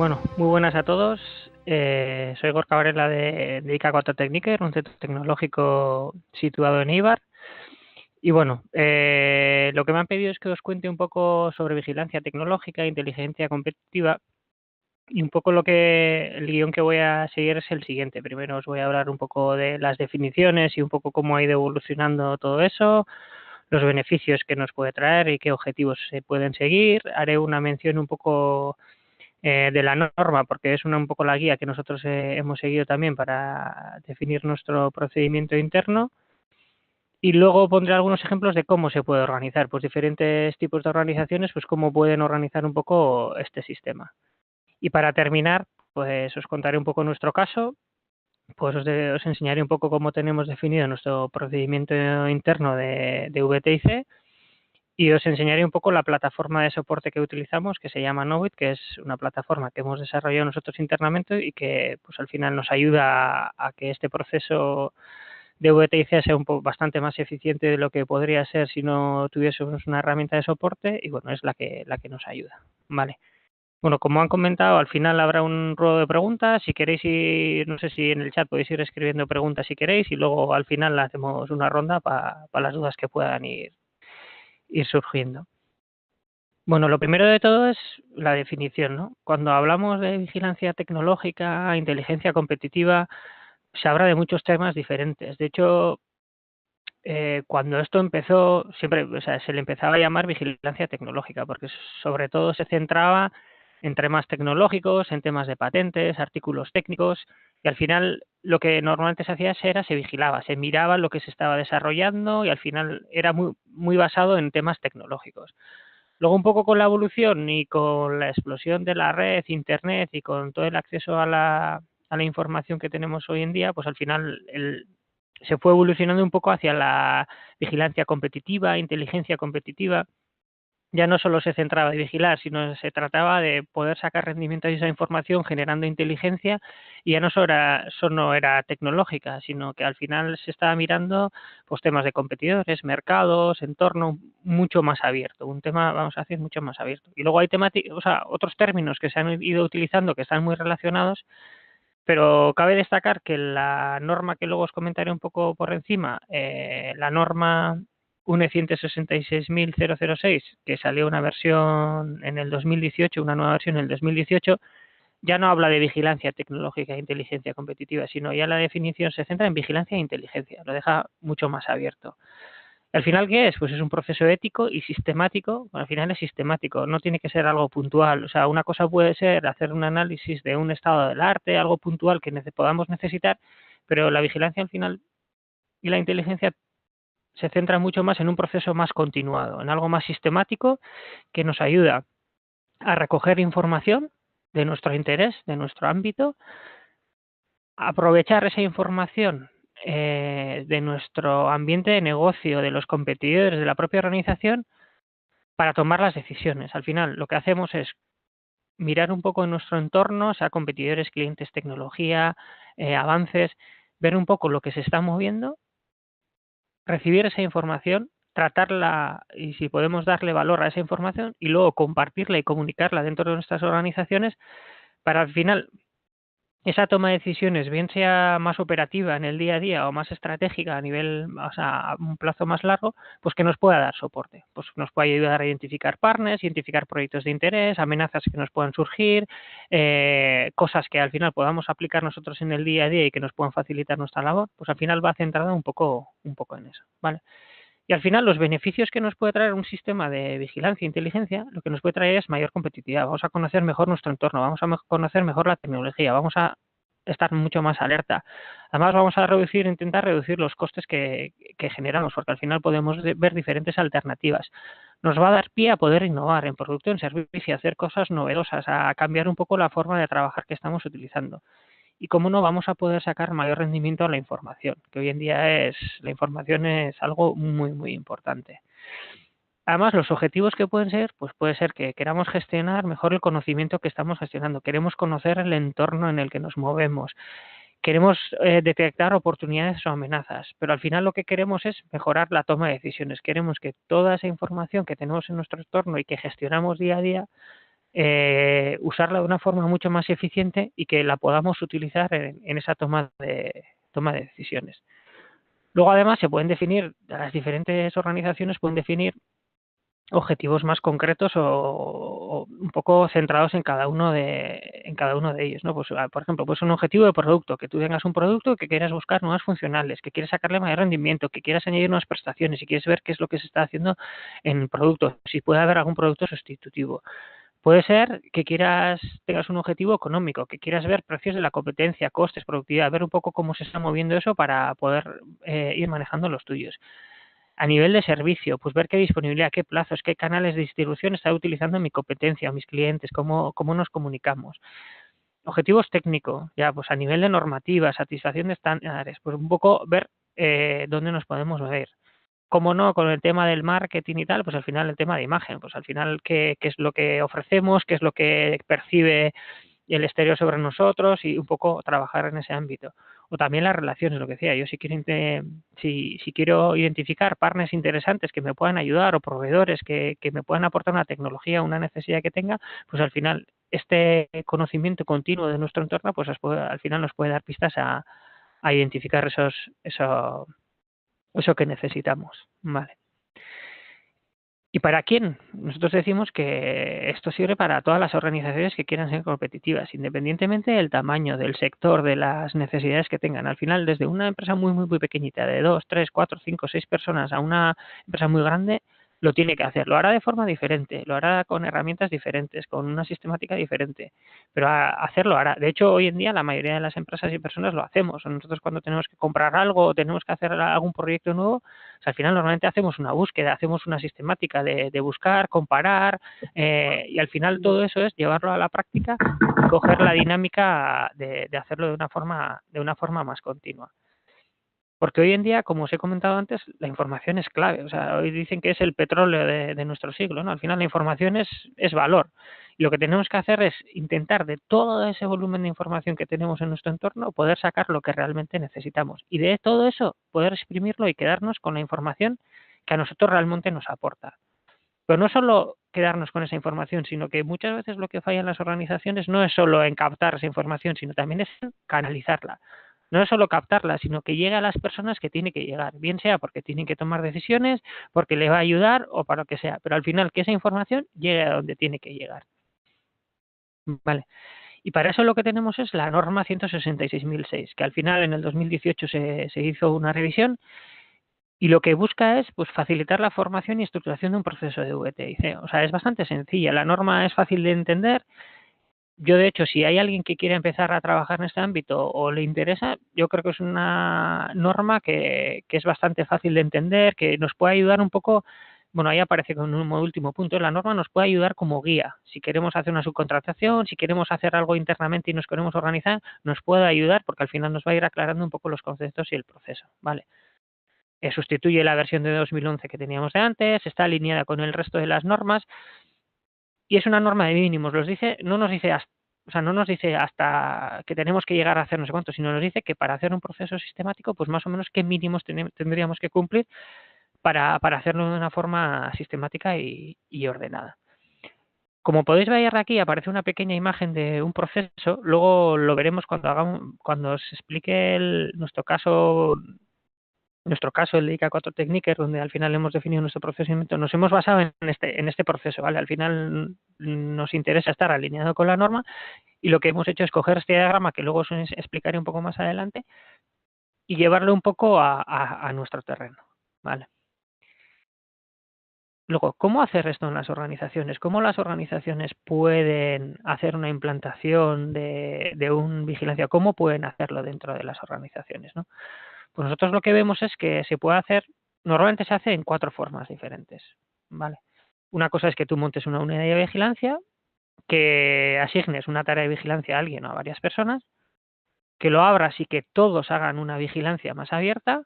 Bueno, muy buenas a todos. Soy Gorka Varela de ICA 4 Techniker, un centro tecnológico situado en Eibar. Y bueno, lo que me han pedido es que os cuente un poco sobre vigilancia tecnológica, inteligencia competitiva. Y un poco el guión que voy a seguir es el siguiente. Primero os voy a hablar un poco de las definiciones y un poco cómo ha ido evolucionando todo eso, los beneficios que nos puede traer y qué objetivos se pueden seguir. Haré una mención un poco de la norma, porque es un poco la guía que nosotros hemos seguido también para definir nuestro procedimiento interno. Y luego pondré algunos ejemplos de cómo se puede organizar, pues diferentes tipos de organizaciones, pues cómo pueden organizar un poco este sistema. Y para terminar, pues os contaré un poco nuestro caso, pues os enseñaré un poco cómo tenemos definido nuestro procedimiento interno de VTIC y os enseñaré un poco la plataforma de soporte que utilizamos, que se llama Knowit, que es una plataforma que hemos desarrollado nosotros internamente y que pues al final nos ayuda a que este proceso de VTIC sea bastante más eficiente de lo que podría ser si no tuviésemos una herramienta de soporte y bueno, es la que nos ayuda. Vale. Bueno, como han comentado, al final habrá un ruedo de preguntas. Si queréis ir, no sé si en el chat podéis ir escribiendo preguntas si queréis y luego al final hacemos una ronda para las dudas que puedan ir surgiendo. Bueno, lo primero de todo es la definición, ¿no? Cuando hablamos de vigilancia tecnológica, inteligencia competitiva, se habla de muchos temas diferentes. De hecho, cuando esto empezó, siempre, o sea, se le empezaba a llamar vigilancia tecnológica, porque sobre todo se centraba en temas tecnológicos, en temas de patentes, artículos técnicos, y al final lo que normalmente se hacía era se vigilaba, se miraba lo que se estaba desarrollando y al final era muy basado en temas tecnológicos. Luego un poco con la evolución y con la explosión de la red, internet y con todo el acceso a la información que tenemos hoy en día, pues al final se fue evolucionando un poco hacia la vigilancia competitiva, inteligencia competitiva. Ya no solo se centraba en vigilar, sino se trataba de poder sacar rendimiento de esa información generando inteligencia y ya no solo era tecnológica, sino que al final se estaba mirando pues temas de competidores, mercados, entorno mucho más abierto, un tema, vamos a decir, mucho más abierto. Y luego hay o sea, otros términos que se han ido utilizando que están muy relacionados, pero cabe destacar que la norma que luego os comentaré un poco por encima, la norma UNE 166.006, que salió una versión en el 2018, una nueva versión en el 2018, ya no habla de vigilancia tecnológica e inteligencia competitiva, sino ya la definición se centra en vigilancia e inteligencia, lo deja mucho más abierto. Al final, ¿qué es? Pues es un proceso ético y sistemático. Al final es sistemático, no tiene que ser algo puntual. O sea, una cosa puede ser hacer un análisis de un estado del arte, algo puntual que podamos necesitar, pero la vigilancia al final y la inteligencia se centra mucho más en un proceso más continuado, en algo más sistemático que nos ayuda a recoger información de nuestro interés, de nuestro ámbito, a aprovechar esa información de nuestro ambiente de negocio, de los competidores, de la propia organización, para tomar las decisiones. Al final, lo que hacemos es mirar un poco en nuestro entorno, sea competidores, clientes, tecnología, avances, ver un poco lo que se está moviendo, recibir esa información, tratarla y si podemos darle valor a esa información y luego compartirla y comunicarla dentro de nuestras organizaciones para al final esa toma de decisiones, bien sea más operativa en el día a día o más estratégica a nivel, o sea, a un plazo más largo, pues que nos pueda dar soporte. Pues nos puede ayudar a identificar partners, identificar proyectos de interés, amenazas que nos puedan surgir, cosas que al final podamos aplicar nosotros en el día a día y que nos puedan facilitar nuestra labor, pues al final va centrado un poco en eso, ¿vale? Y al final los beneficios que nos puede traer un sistema de vigilancia e inteligencia, lo que nos puede traer es mayor competitividad. Vamos a conocer mejor nuestro entorno, vamos a conocer mejor la tecnología, vamos a estar mucho más alerta. Además vamos a intentar reducir los costes que generamos, porque al final podemos ver diferentes alternativas. Nos va a dar pie a poder innovar en producto, en servicio, a hacer cosas novedosas, a cambiar un poco la forma de trabajar que estamos utilizando y cómo no vamos a poder sacar mayor rendimiento a la información, que hoy en día la información es algo muy importante. Además, los objetivos que pueden ser, pues puede ser que queramos gestionar mejor el conocimiento que estamos gestionando, queremos conocer el entorno en el que nos movemos, queremos detectar oportunidades o amenazas, pero al final lo que queremos es mejorar la toma de decisiones, queremos que toda esa información que tenemos en nuestro entorno y que gestionamos día a día usarla de una forma mucho más eficiente y que la podamos utilizar en esa toma de decisiones. Luego, además, se pueden definir, las diferentes organizaciones pueden definir objetivos más concretos o un poco centrados en cada uno de ellos, ¿no? Pues, por ejemplo, pues un objetivo de producto, que tú tengas un producto que quieras buscar nuevas funcionales, que quieres sacarle mayor rendimiento, que quieras añadir nuevas prestaciones y quieres ver qué es lo que se está haciendo en el producto, si puede haber algún producto sustitutivo. Puede ser que tengas un objetivo económico, que quieras ver precios de la competencia, costes, productividad, ver un poco cómo se está moviendo eso para poder ir manejando los tuyos. A nivel de servicio, pues ver qué disponibilidad, qué plazos, qué canales de distribución está utilizando mi competencia, mis clientes, cómo nos comunicamos. Objetivos técnicos, ya pues a nivel de normativa, satisfacción de estándares, pues un poco ver dónde nos podemos ver. Como no, con el tema del marketing y tal, pues al final el tema de imagen, pues al final qué es lo que ofrecemos, qué es lo que percibe el exterior sobre nosotros y un poco trabajar en ese ámbito. O también las relaciones, lo que decía, yo si quiero identificar partners interesantes que me puedan ayudar o proveedores que me puedan aportar una tecnología, una necesidad que tenga, pues al final este conocimiento continuo de nuestro entorno, pues al final nos puede dar pistas a identificar eso que necesitamos. Vale. ¿Y para quién? Nosotros decimos que esto sirve para todas las organizaciones que quieran ser competitivas, independientemente del tamaño, del sector, de las necesidades que tengan. Al final, desde una empresa muy, muy, muy pequeñita, de 2, 3, 4, 5, 6 personas, a una empresa muy grande, lo tiene que hacer. Lo hará de forma diferente, lo hará con herramientas diferentes, con una sistemática diferente, pero hacerlo hará. De hecho, hoy en día la mayoría de las empresas y personas lo hacemos. Nosotros cuando tenemos que comprar algo o tenemos que hacer algún proyecto nuevo, al final normalmente hacemos una búsqueda, hacemos una sistemática de buscar, comparar, y al final todo eso es llevarlo a la práctica y coger la dinámica de hacerlo de una forma más continua. Porque hoy en día, como os he comentado antes, la información es clave. O sea, hoy dicen que es el petróleo de nuestro siglo, ¿no? Al final la información es valor. Y lo que tenemos que hacer es intentar de todo ese volumen de información que tenemos en nuestro entorno, poder sacar lo que realmente necesitamos. Y de todo eso, poder exprimirlo y quedarnos con la información que a nosotros realmente nos aporta. Pero no solo quedarnos con esa información, sino que muchas veces lo que falla en las organizaciones no es solo en captar esa información, sino también es en canalizarla. No es solo captarla, sino que llegue a las personas que tiene que llegar, bien sea porque tienen que tomar decisiones, porque le va a ayudar o para lo que sea, pero al final que esa información llegue a donde tiene que llegar. Vale. Y para eso lo que tenemos es la norma 166.006, que al final en el 2018 se hizo una revisión y lo que busca es pues facilitar la formación y estructuración de un proceso de VTIC. O sea, es bastante sencilla. La norma es fácil de entender. Yo, de hecho, si hay alguien que quiere empezar a trabajar en este ámbito o le interesa, yo creo que es una norma que es bastante fácil de entender, que nos puede ayudar un poco. Bueno, ahí aparece con un último punto. La norma nos puede ayudar como guía. Si queremos hacer una subcontratación, si queremos hacer algo internamente y nos queremos organizar, nos puede ayudar porque al final nos va a ir aclarando un poco los conceptos y el proceso. ¿Vale? Sustituye la versión de 2011 que teníamos de antes, está alineada con el resto de las normas y es una norma de mínimos. No nos dice hasta que tenemos que llegar a hacer no sé cuánto, sino nos dice que para hacer un proceso sistemático, pues más o menos qué mínimos tendríamos que cumplir para hacerlo de una forma sistemática y ordenada. Como podéis ver aquí, aparece una pequeña imagen de un proceso. Luego lo veremos cuando os explique nuestro caso, el de ICA 4 Techniker, donde al final hemos definido nuestro procedimiento, nos hemos basado en este proceso, ¿vale? Al final nos interesa estar alineado con la norma y lo que hemos hecho es coger este diagrama, que luego os explicaré un poco más adelante, y llevarlo un poco a nuestro terreno, ¿vale? Luego, ¿cómo hacer esto en las organizaciones? ¿Cómo las organizaciones pueden hacer una implantación de un vigilancia? ¿Cómo pueden hacerlo dentro de las organizaciones, ¿no? Pues nosotros lo que vemos es que se puede hacer, normalmente se hace en 4 formas diferentes, ¿vale? Una cosa es que tú montes una unidad de vigilancia, que asignes una tarea de vigilancia a alguien o a varias personas, que lo abras y que todos hagan una vigilancia más abierta,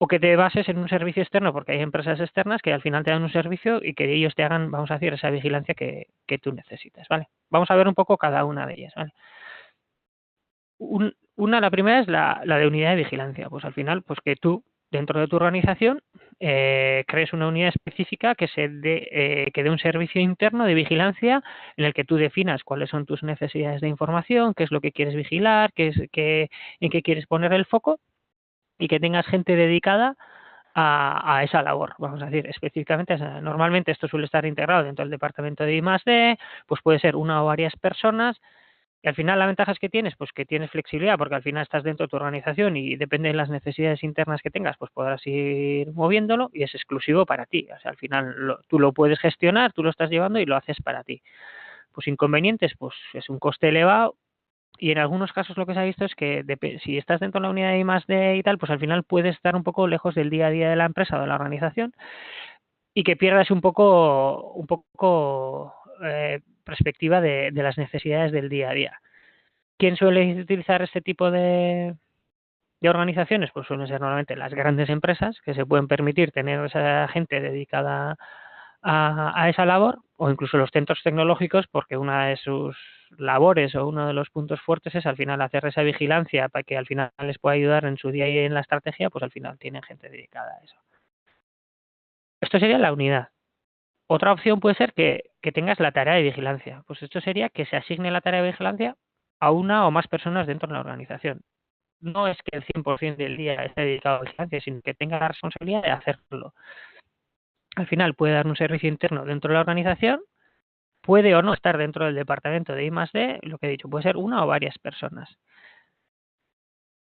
o que te bases en un servicio externo, porque hay empresas externas que al final te dan un servicio y que ellos te hagan, vamos a decir, esa vigilancia que tú necesitas, ¿vale? Vamos a ver un poco cada una de ellas, ¿vale? La primera es la de unidad de vigilancia. Pues al final, pues que tú, dentro de tu organización, crees una unidad específica que que dé un servicio interno de vigilancia en el que tú definas cuáles son tus necesidades de información, qué es lo que quieres vigilar, en qué quieres poner el foco y que tengas gente dedicada a esa labor, vamos a decir, específicamente. Normalmente esto suele estar integrado dentro del departamento de I+D, pues puede ser una o varias personas. Y al final la ventaja es que tienes, pues que tienes flexibilidad, porque al final estás dentro de tu organización y depende de las necesidades internas que tengas, pues podrás ir moviéndolo y es exclusivo para ti. O sea, al final tú lo puedes gestionar, tú lo estás llevando y lo haces para ti. Pues inconvenientes, pues es un coste elevado y en algunos casos lo que se ha visto es que si estás dentro de la unidad de I+D y tal, pues al final puedes estar un poco lejos del día a día de la empresa o de la organización y que pierdas un poco perspectiva de las necesidades del día a día. ¿Quién suele utilizar este tipo de organizaciones? Pues suelen ser normalmente las grandes empresas que se pueden permitir tener esa gente dedicada a esa labor, o incluso los centros tecnológicos, porque una de sus labores o uno de los puntos fuertes es al final hacer esa vigilancia para que al final les pueda ayudar en su día y en la estrategia, pues al final tienen gente dedicada a eso. Esto sería la unidad. Otra opción puede ser que tengas la tarea de vigilancia. Pues esto sería que se asigne la tarea de vigilancia a una o más personas dentro de la organización. No es que el 100% del día esté dedicado a vigilancia, sino que tenga la responsabilidad de hacerlo. Al final puede dar un servicio interno dentro de la organización, puede o no estar dentro del departamento de I+D, lo que he dicho, puede ser una o varias personas.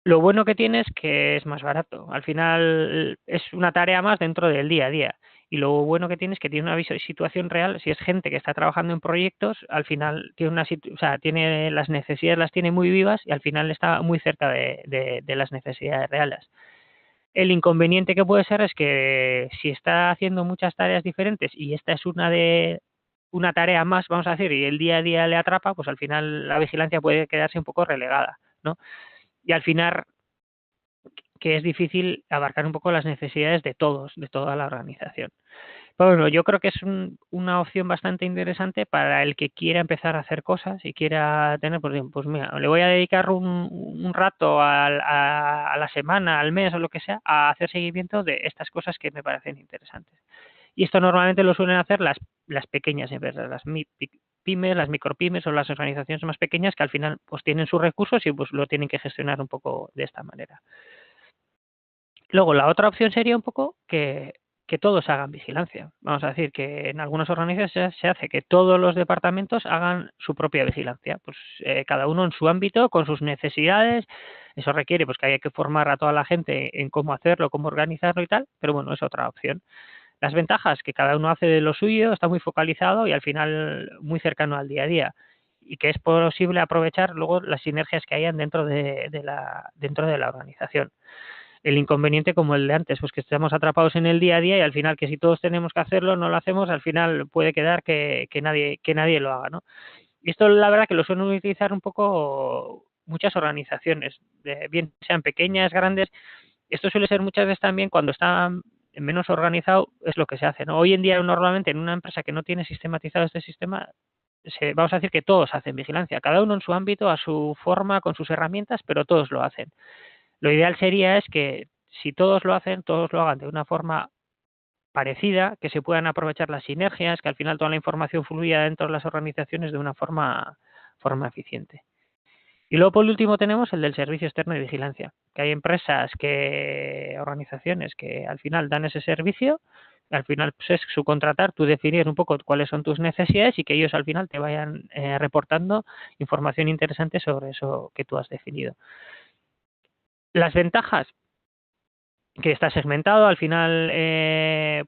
Lo bueno que tiene es que es más barato. Al final es una tarea más dentro del día a día. Y lo bueno que tiene es que tiene una situación real. Si es gente que está trabajando en proyectos, al final tiene tiene las necesidades, las tiene muy vivas y al final está muy cerca de las necesidades reales. El inconveniente que puede ser es que si está haciendo muchas tareas diferentes y esta es una tarea más, vamos a decir, y el día a día le atrapa, pues al final la vigilancia puede quedarse un poco relegada, ¿no? Y al final que es difícil abarcar un poco las necesidades de todos, de toda la organización. Pero bueno, yo creo que es una opción bastante interesante para el que quiera empezar a hacer cosas y quiera tener, pues mira, le voy a dedicar un rato a la semana, al mes o lo que sea, a hacer seguimiento de estas cosas que me parecen interesantes. Y esto normalmente lo suelen hacer las pequeñas empresas, las pymes, las micropymes o las organizaciones más pequeñas que al final pues tienen sus recursos y pues lo tienen que gestionar un poco de esta manera. Luego, la otra opción sería un poco que todos hagan vigilancia. Vamos a decir que en algunas organizaciones se hace que todos los departamentos hagan su propia vigilancia, pues cada uno en su ámbito, con sus necesidades. Eso requiere pues que haya que formar a toda la gente en cómo hacerlo, cómo organizarlo y tal, pero bueno, es otra opción. Las ventajas, que cada uno hace de lo suyo, está muy focalizado y al final muy cercano al día a día y que es posible aprovechar luego las sinergias que hayan dentro dentro de la organización. El inconveniente como el de antes, pues que estamos atrapados en el día a día y al final que si todos tenemos que hacerlo, no lo hacemos, al final puede quedar que nadie lo haga, ¿no? Y esto la verdad que lo suelen utilizar un poco muchas organizaciones, bien sean pequeñas, grandes. Esto suele ser muchas veces también cuando está menos organizado, es lo que se hace, ¿no? Hoy en día normalmente en una empresa que no tiene sistematizado este sistema, vamos a decir que todos hacen vigilancia, cada uno en su ámbito, a su forma, con sus herramientas, pero todos lo hacen. Lo ideal sería es que si todos lo hacen, todos lo hagan de una forma parecida, que se puedan aprovechar las sinergias, que al final toda la información fluya dentro de las organizaciones de una forma eficiente. Y luego, por último, tenemos el del servicio externo de vigilancia, que hay organizaciones que al final dan ese servicio, al final pues es subcontratar, tú definir un poco cuáles son tus necesidades y que ellos al final te vayan reportando información interesante sobre eso que tú has definido. Las ventajas, que está segmentado, al final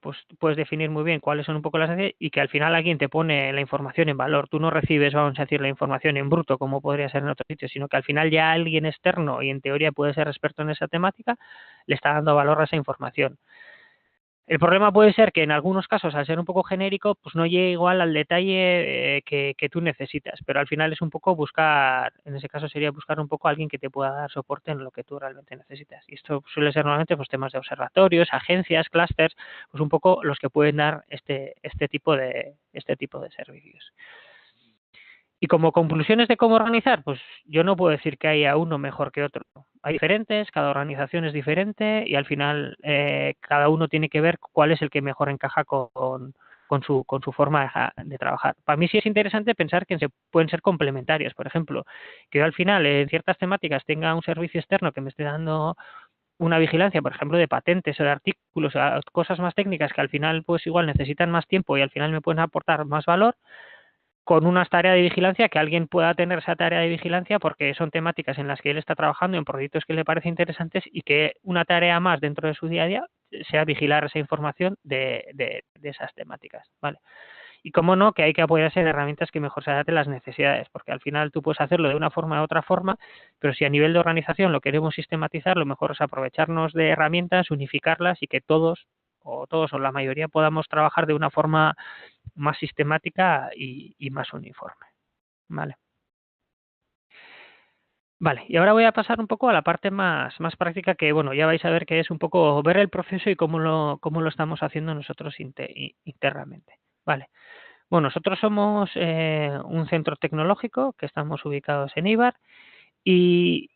pues puedes definir muy bien cuáles son un poco las necesidades y que al final alguien te pone la información en valor. Tú no recibes, vamos a decir, la información en bruto como podría ser en otro sitio, sino que al final ya alguien externo y en teoría puede ser experto en esa temática, le está dando valor a esa información. El problema puede ser que en algunos casos, al ser un poco genérico, pues no llegue igual al detalle que tú necesitas, pero al final es un poco buscar, en ese caso sería buscar un poco a alguien que te pueda dar soporte en lo que tú realmente necesitas. Y esto suele ser normalmente pues temas de observatorios, agencias, clústeres, pues un poco los que pueden dar este tipo de servicios. Y como conclusiones de cómo organizar, pues yo no puedo decir que haya uno mejor que otro. Hay diferentes, cada organización es diferente y al final cada uno tiene que ver cuál es el que mejor encaja con su forma de trabajar. Para mí sí es interesante pensar que pueden ser complementarios. Por ejemplo, que yo al final en ciertas temáticas tenga un servicio externo que me esté dando una vigilancia, por ejemplo, de patentes o de artículos, cosas más técnicas que al final pues igual necesitan más tiempo y al final me pueden aportar más valor con una tarea de vigilancia, que alguien pueda tener esa tarea de vigilancia porque son temáticas en las que él está trabajando en proyectos que le parecen interesantes y que una tarea más dentro de su día a día sea vigilar esa información de esas temáticas, ¿vale? Y cómo no, que hay que apoyarse en herramientas que mejor se adapten a las necesidades, porque al final tú puedes hacerlo de una forma u otra forma, pero si a nivel de organización lo queremos sistematizar, lo mejor es aprovecharnos de herramientas, unificarlas y que todos o la mayoría podamos trabajar de una forma más sistemática y más uniforme. Vale. Vale, y ahora voy a pasar un poco a la parte más práctica que, bueno, ya vais a ver que es un poco ver el proceso y cómo lo estamos haciendo nosotros internamente. Vale. Bueno, nosotros somos un centro tecnológico que estamos ubicados en Ibar y,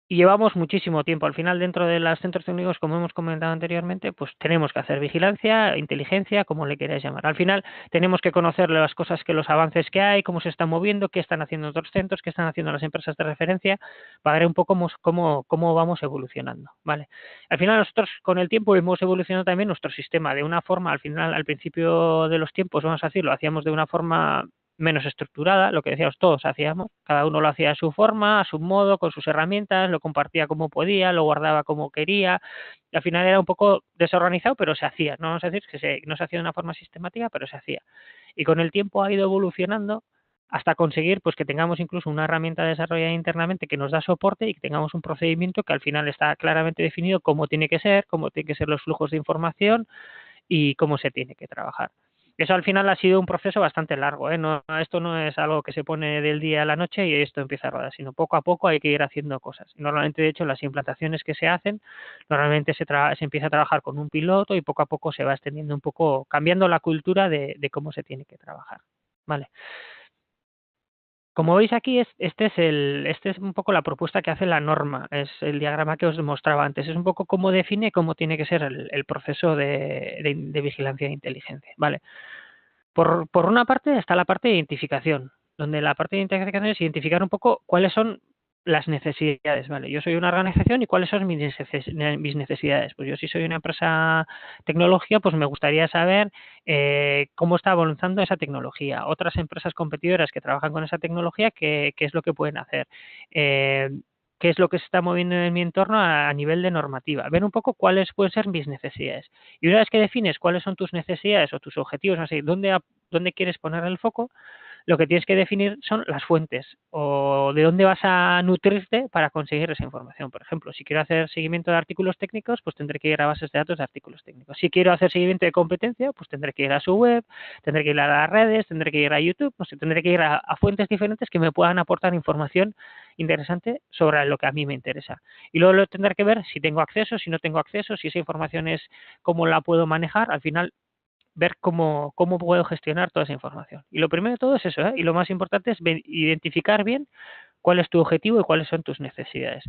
y llevamos muchísimo tiempo. Al final, dentro de los centros técnicos, como hemos comentado anteriormente, pues tenemos que hacer vigilancia, inteligencia, como le queráis llamar. Al final, tenemos que conocer las cosas que los avances que hay, cómo se están moviendo, qué están haciendo otros centros, qué están haciendo las empresas de referencia, para ver un poco cómo vamos evolucionando, ¿vale? Al final, nosotros con el tiempo hemos evolucionado también nuestro sistema de una forma, al final, al principio de los tiempos, vamos a decirlo, hacíamos de una forma menos estructurada, lo que decíamos todos hacíamos, cada uno lo hacía a su forma, a su modo, con sus herramientas, lo compartía como podía, lo guardaba como quería, y al final era un poco desorganizado, pero se hacía, no vamos a decir que no se hacía de una forma sistemática, pero se hacía. Y con el tiempo ha ido evolucionando hasta conseguir pues que tengamos incluso una herramienta desarrollada internamente que nos da soporte y que tengamos un procedimiento que al final está claramente definido cómo tiene que ser, cómo tienen que ser los flujos de información y cómo se tiene que trabajar. Eso al final ha sido un proceso bastante largo, ¿eh? No, esto no es algo que se pone del día a la noche y esto empieza a rodar, sino poco a poco hay que ir haciendo cosas. Normalmente, de hecho, las implantaciones que se hacen, normalmente se empieza a trabajar con un piloto y poco a poco se va extendiendo un poco, cambiando la cultura de cómo se tiene que trabajar. Vale. Como veis aquí, este es un poco la propuesta que hace la norma, es el diagrama que os mostraba antes, es un poco cómo define cómo tiene que ser el proceso de vigilancia de inteligencia. Vale. Por una parte está la parte de identificación, donde la parte de identificación es identificar un poco cuáles son las necesidades, ¿vale? Yo soy una organización y cuáles son mis necesidades. Pues yo si soy una empresa tecnológica, pues me gustaría saber cómo está avanzando esa tecnología. Otras empresas competidoras que trabajan con esa tecnología, qué es lo que pueden hacer. Eh, qué es lo que se está moviendo en mi entorno a nivel de normativa. Ver un poco cuáles pueden ser mis necesidades. Y una vez que defines cuáles son tus necesidades o tus objetivos, así, dónde quieres poner el foco, lo que tienes que definir son las fuentes o de dónde vas a nutrirte para conseguir esa información. Por ejemplo, si quiero hacer seguimiento de artículos técnicos, pues tendré que ir a bases de datos de artículos técnicos. Si quiero hacer seguimiento de competencia, pues tendré que ir a su web, tendré que ir a las redes, tendré que ir a YouTube, no sé, tendré que ir a fuentes diferentes que me puedan aportar información interesante sobre lo que a mí me interesa. Y luego lo tendré que ver si tengo acceso, si no tengo acceso, si esa información es cómo la puedo manejar. Al final ver cómo puedo gestionar toda esa información. Y lo primero de todo es eso, ¿eh? Y lo más importante es identificar bien cuál es tu objetivo y cuáles son tus necesidades.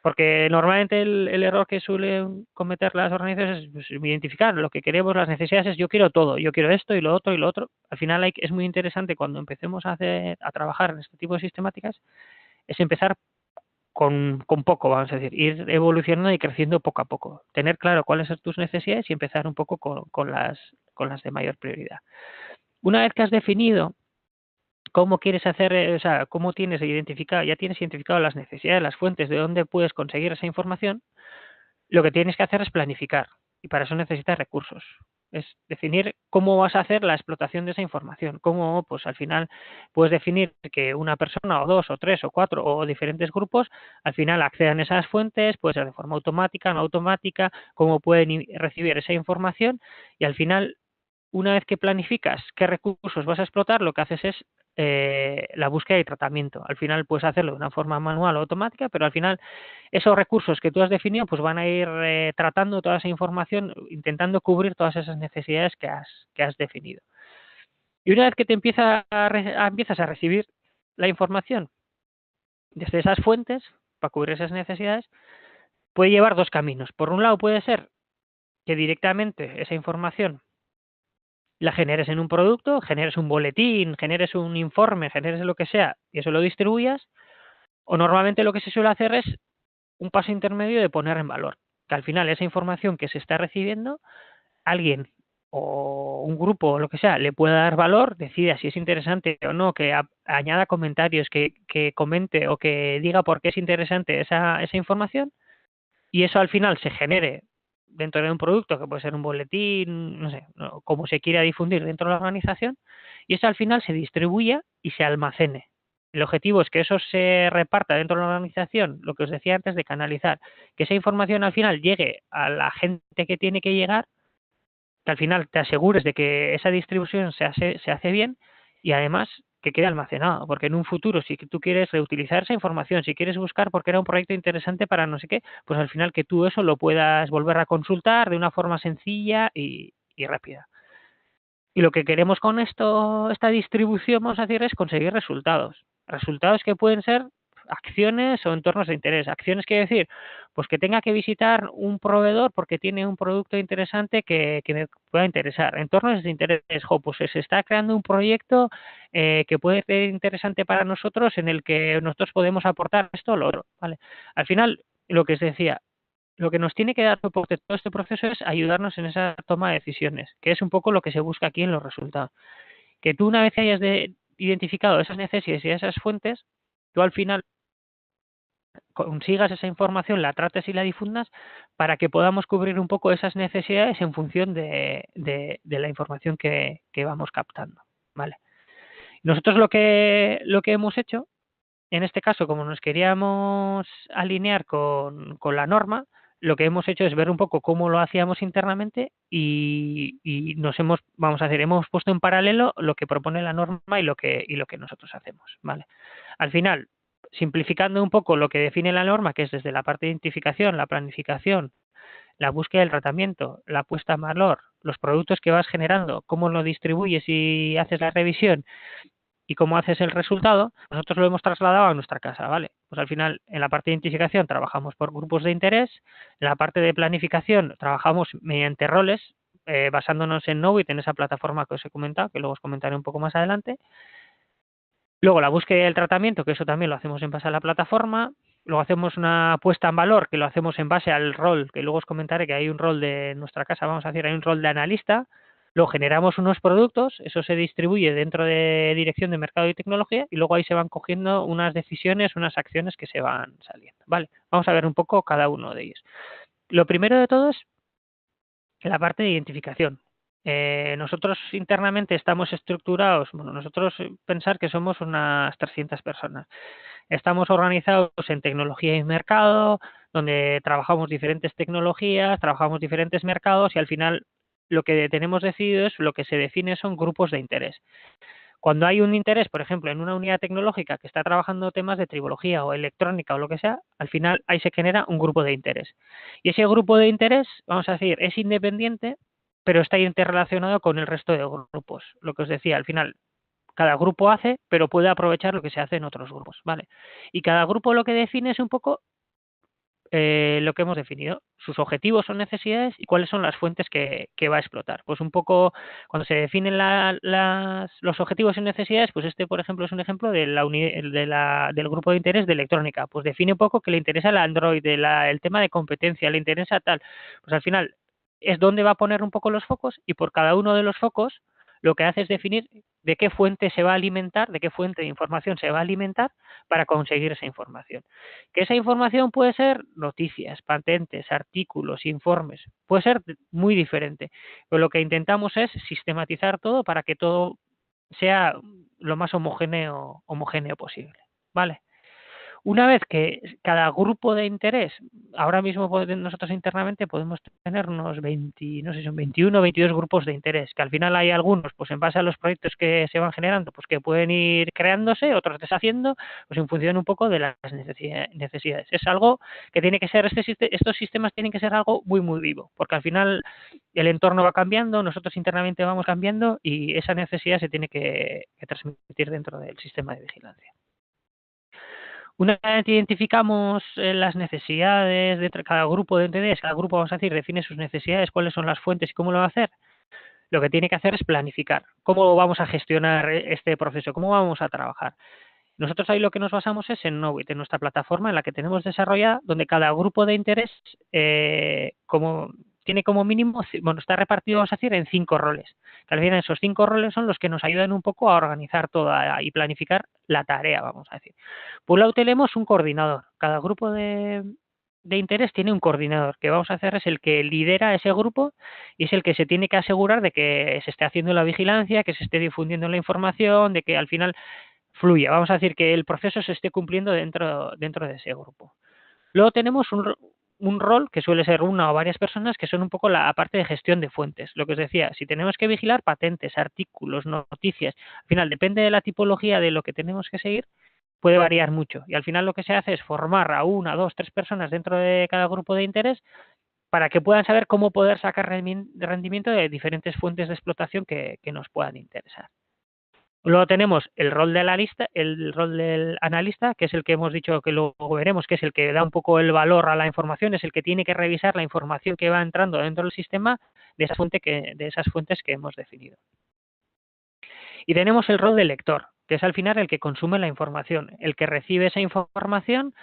Porque normalmente el error que suelen cometer las organizaciones es pues, identificar lo que queremos, las necesidades es yo quiero todo, yo quiero esto y lo otro y lo otro. Al final es muy interesante cuando empecemos a trabajar en este tipo de sistemáticas, es empezar con poco, vamos a decir, ir evolucionando y creciendo poco a poco. Tener claro cuáles son tus necesidades y empezar un poco con las de mayor prioridad. Una vez que has definido cómo quieres hacer, o sea, cómo tienes identificado, ya tienes identificado las necesidades, las fuentes de dónde puedes conseguir esa información, lo que tienes que hacer es planificar y para eso necesitas recursos. Es definir cómo vas a hacer la explotación de esa información. Cómo, pues al final puedes definir que una persona o dos o tres o cuatro o diferentes grupos al final accedan a esas fuentes, puede ser de forma automática, no automática, cómo pueden recibir esa información y al final una vez que planificas qué recursos vas a explotar, lo que haces es la búsqueda y tratamiento. Al final puedes hacerlo de una forma manual o automática, pero al final esos recursos que tú has definido pues van a ir tratando toda esa información, intentando cubrir todas esas necesidades que has definido. Y una vez que te empiezas a recibir la información desde esas fuentes, para cubrir esas necesidades, puede llevar dos caminos. Por un lado puede ser que directamente esa información la generes en un producto, generes un boletín, generes un informe, generes lo que sea, y eso lo distribuyas, o normalmente lo que se suele hacer es un paso intermedio de poner en valor, que al final esa información que se está recibiendo, alguien o un grupo o lo que sea le pueda dar valor, decida si es interesante o no, que añada comentarios, que comente o que diga por qué es interesante esa información, y eso al final se genere dentro de un producto, que puede ser un boletín, no sé, como se quiera difundir dentro de la organización, y eso al final se distribuya y se almacene. El objetivo es que eso se reparta dentro de la organización, lo que os decía antes de canalizar, que esa información al final llegue a la gente que tiene que llegar, que al final te asegures de que esa distribución se hace bien y además que quede almacenado, porque en un futuro si tú quieres reutilizar esa información, si quieres buscar porque era un proyecto interesante para no sé qué, pues al final que tú eso lo puedas volver a consultar de una forma sencilla y rápida. Y lo que queremos con esta distribución, vamos a decir, es conseguir resultados. Resultados que pueden ser acciones o entornos de interés. Acciones quiere decir, pues que tenga que visitar un proveedor porque tiene un producto interesante que me pueda interesar. Entornos de interés, pues se está creando un proyecto que puede ser interesante para nosotros en el que nosotros podemos aportar esto o lo otro, ¿vale? Al final, lo que os decía, lo que nos tiene que dar soporte todo este proceso es ayudarnos en esa toma de decisiones, que es un poco lo que se busca aquí en los resultados. Que tú una vez hayas identificado esas necesidades y esas fuentes, tú al final consigas esa información, la trates y la difundas para que podamos cubrir un poco esas necesidades en función de la información que vamos captando. ¿Vale? Nosotros lo que hemos hecho en este caso, como nos queríamos alinear con la norma, lo que hemos hecho es ver un poco cómo lo hacíamos internamente y vamos a decir, hemos puesto en paralelo lo que propone la norma y lo que nosotros hacemos, ¿vale? Al final, simplificando un poco lo que define la norma, que es desde la parte de identificación, la planificación, la búsqueda del tratamiento, la puesta en valor, los productos que vas generando, cómo lo distribuyes y haces la revisión y cómo haces el resultado, nosotros lo hemos trasladado a nuestra casa, ¿vale? Pues al final, en la parte de identificación trabajamos por grupos de interés, en la parte de planificación trabajamos mediante roles, basándonos en Knowit, en esa plataforma que os he comentado, que luego os comentaré un poco más adelante. Luego la búsqueda del tratamiento, que eso también lo hacemos en base a la plataforma. Luego hacemos una puesta en valor, que lo hacemos en base al rol, que luego os comentaré que hay un rol de nuestra casa, vamos a decir, hay un rol de analista. Luego generamos unos productos, eso se distribuye dentro de dirección de mercado y tecnología y luego ahí se van cogiendo unas decisiones, unas acciones que se van saliendo. Vale, vamos a ver un poco cada uno de ellos. Lo primero de todo es la parte de identificación. Nosotros internamente estamos estructurados, bueno, nosotros pensar que somos unas 300 personas. Estamos organizados en tecnología y mercado, donde trabajamos diferentes tecnologías, trabajamos diferentes mercados y al final lo que tenemos decidido es lo que se define son grupos de interés. Cuando hay un interés, por ejemplo, en una unidad tecnológica que está trabajando temas de tribología o electrónica o lo que sea, al final ahí se genera un grupo de interés. Y ese grupo de interés, vamos a decir, es independiente, pero está interrelacionado con el resto de grupos. Lo que os decía, al final cada grupo hace, pero puede aprovechar lo que se hace en otros grupos, ¿vale? Y cada grupo lo que define es un poco lo que hemos definido, sus objetivos o necesidades y cuáles son las fuentes que va a explotar. Pues un poco, cuando se definen los objetivos y necesidades, pues este, por ejemplo, es un ejemplo del grupo de interés de electrónica. Pues define un poco que le interesa el Android, el tema de competencia, le interesa tal. Pues al final es donde va a poner un poco los focos y por cada uno de los focos lo que hace es definir de qué fuente se va a alimentar, de qué fuente de información se va a alimentar para conseguir esa información. Que esa información puede ser noticias, patentes, artículos, informes, puede ser muy diferente. Pero lo que intentamos es sistematizar todo para que todo sea lo más homogéneo posible. ¿Vale? Una vez que cada grupo de interés, ahora mismo nosotros internamente podemos tener unos 20, no sé, son 21 o 22 grupos de interés, que al final hay algunos, pues en base a los proyectos que se van generando, pues que pueden ir creándose, otros deshaciendo, pues en función un poco de las necesidades. Es algo que tiene que ser, estos sistemas tienen que ser algo muy, muy vivo, porque al final el entorno va cambiando, nosotros internamente vamos cambiando y esa necesidad se tiene que transmitir dentro del sistema de vigilancia. Una vez identificamos las necesidades de cada grupo de entidades, cada grupo, vamos a decir, define sus necesidades, cuáles son las fuentes y cómo lo va a hacer, lo que tiene que hacer es planificar cómo vamos a gestionar este proceso, cómo vamos a trabajar. Nosotros ahí lo que nos basamos es en Knowit, en nuestra plataforma en la que tenemos desarrollada, donde cada grupo de interés tiene como mínimo, bueno, está repartido, vamos a decir, en 5 roles. Que al final esos 5 roles son los que nos ayudan un poco a organizar toda y planificar la tarea, vamos a decir. Por un lado tenemos un coordinador. Cada grupo de interés tiene un coordinador, que vamos a hacer es el que lidera ese grupo y es el que se tiene que asegurar de que se esté haciendo la vigilancia, que se esté difundiendo la información, de que al final fluya. Vamos a decir que el proceso se esté cumpliendo dentro de ese grupo. Luego tenemos un rol que suele ser una o varias personas que son un poco la parte de gestión de fuentes. Lo que os decía, si tenemos que vigilar patentes, artículos, noticias, al final depende de la tipología de lo que tenemos que seguir, puede variar mucho. Y al final lo que se hace es formar a 1, 2, 3 personas dentro de cada grupo de interés para que puedan saber cómo poder sacar rendimiento de diferentes fuentes de explotación que nos puedan interesar. Luego tenemos el rol del analista, que es el que hemos dicho que luego veremos, que es el que da un poco el valor a la información, es el que tiene que revisar la información que va entrando dentro del sistema de esas fuentes que hemos definido. Y tenemos el rol del lector, que es al final el que consume la información, el que recibe esa información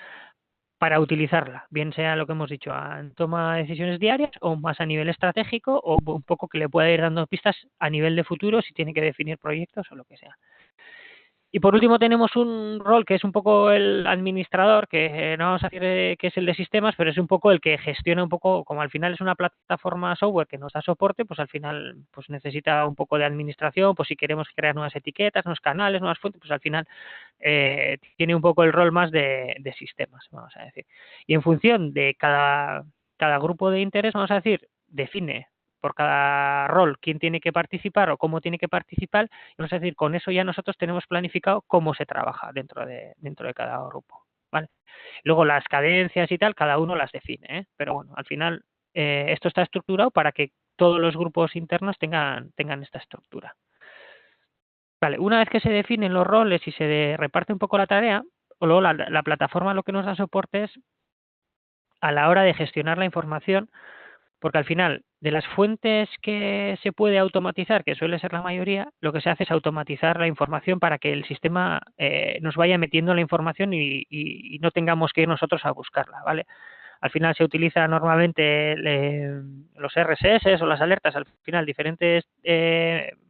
para utilizarla, bien sea lo que hemos dicho, en toma de decisiones diarias o más a nivel estratégico o un poco que le pueda ir dando pistas a nivel de futuro si tiene que definir proyectos o lo que sea. Y por último tenemos un rol que es un poco el administrador, que no vamos a decir que es el de sistemas, pero es un poco el que gestiona un poco, como al final es una plataforma software que nos da soporte, pues al final pues necesita un poco de administración, pues si queremos crear nuevas etiquetas, nuevos canales, nuevas fuentes, pues al final tiene un poco el rol más de sistemas, vamos a decir. Y en función de cada grupo de interés, vamos a decir, define por cada rol quién tiene que participar o cómo tiene que participar. Vamos a decir, con eso ya nosotros tenemos planificado cómo se trabaja dentro de cada grupo. ¿Vale? Luego las cadencias y tal, cada uno las define, ¿eh? Pero bueno, al final esto está estructurado para que todos los grupos internos tengan esta estructura. Vale, una vez que se definen los roles y se reparte un poco la tarea, o luego la plataforma lo que nos da soporte es a la hora de gestionar la información, porque al final, de las fuentes que se puede automatizar, que suele ser la mayoría, lo que se hace es automatizar la información para que el sistema nos vaya metiendo la información y no tengamos que ir nosotros a buscarla, ¿vale? Al final se utiliza normalmente los RSS o las alertas, al final diferentes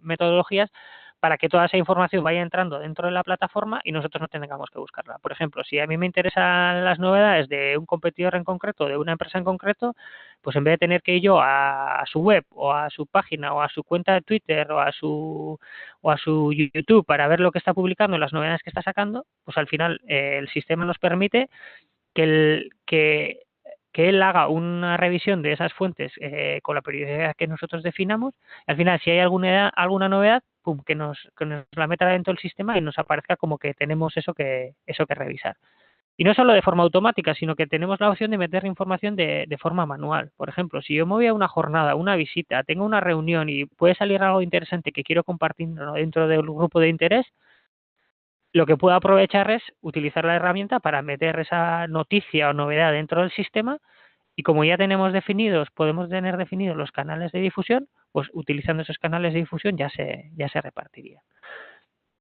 metodologías para que toda esa información vaya entrando dentro de la plataforma y nosotros no tengamos que buscarla. Por ejemplo, si a mí me interesan las novedades de un competidor en concreto, de una empresa en concreto, pues en vez de tener que ir yo a su web o a su página o a su cuenta de Twitter o a su YouTube para ver lo que está publicando, las novedades que está sacando, pues al final el sistema nos permite que él haga una revisión de esas fuentes con la periodicidad que nosotros definamos. Y al final, si hay alguna novedad, pum, que nos la meta dentro del sistema y nos aparezca como que tenemos eso que revisar. Y no solo de forma automática, sino que tenemos la opción de meter información de forma manual. Por ejemplo, si yo me voy a una jornada, una visita, tengo una reunión y puede salir algo interesante que quiero compartir, ¿no?, dentro del grupo de interés, lo que puedo aprovechar es utilizar la herramienta para meter esa noticia o novedad dentro del sistema y como ya podemos tener definidos los canales de difusión, pues utilizando esos canales de difusión ya se repartiría.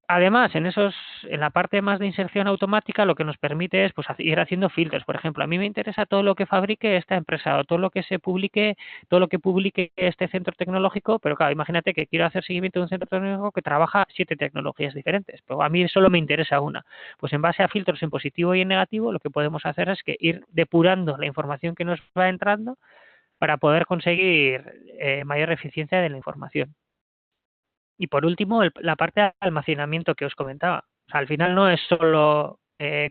Además, en la parte más de inserción automática, lo que nos permite es pues ir haciendo filtros. Por ejemplo, a mí me interesa todo lo que fabrique esta empresa o todo lo que publique este centro tecnológico, pero claro, imagínate que quiero hacer seguimiento de un centro tecnológico que trabaja 7 tecnologías diferentes, pero a mí solo me interesa una. Pues en base a filtros en positivo y en negativo, lo que podemos hacer es que ir depurando la información que nos va entrando para poder conseguir mayor eficiencia de la información. Y por último, la parte de almacenamiento que os comentaba. O sea, al final no es solo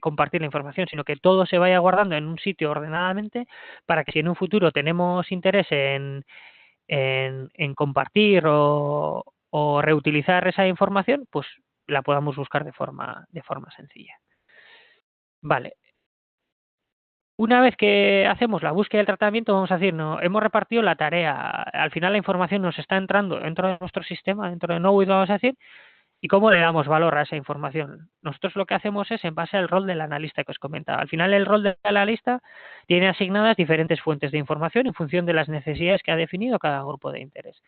compartir la información, sino que todo se vaya guardando en un sitio ordenadamente para que si en un futuro tenemos interés en compartir o reutilizar esa información, pues la podamos buscar de forma sencilla. Vale. una vez que hacemos la búsqueda del tratamiento, vamos a decir, no, hemos repartido la tarea. Al final la información nos está entrando dentro de nuestro sistema, dentro de Knowit, vamos a decir, ¿y cómo le damos valor a esa información? Nosotros lo que hacemos es en base al rol del analista que os comentaba. Al final el rol del analista tiene asignadas diferentes fuentes de información en función de las necesidades que ha definido cada grupo de interés.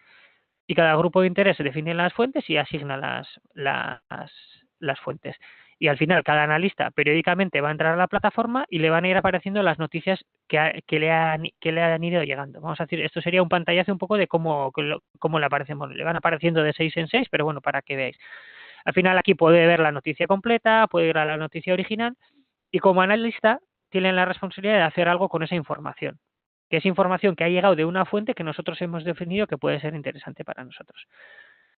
Y cada grupo de interés define las fuentes y asigna las fuentes. Y al final cada analista periódicamente va a entrar a la plataforma y le van a ir apareciendo las noticias que le han ido llegando. Vamos a decir, esto sería un pantallazo un poco de cómo le aparecen. Bueno, le van apareciendo de 6 en 6, pero bueno, para que veáis. Al final aquí puede ver la noticia completa, puede ir a la noticia original y como analista tienen la responsabilidad de hacer algo con esa información, que es información que ha llegado de una fuente que nosotros hemos definido que puede ser interesante para nosotros.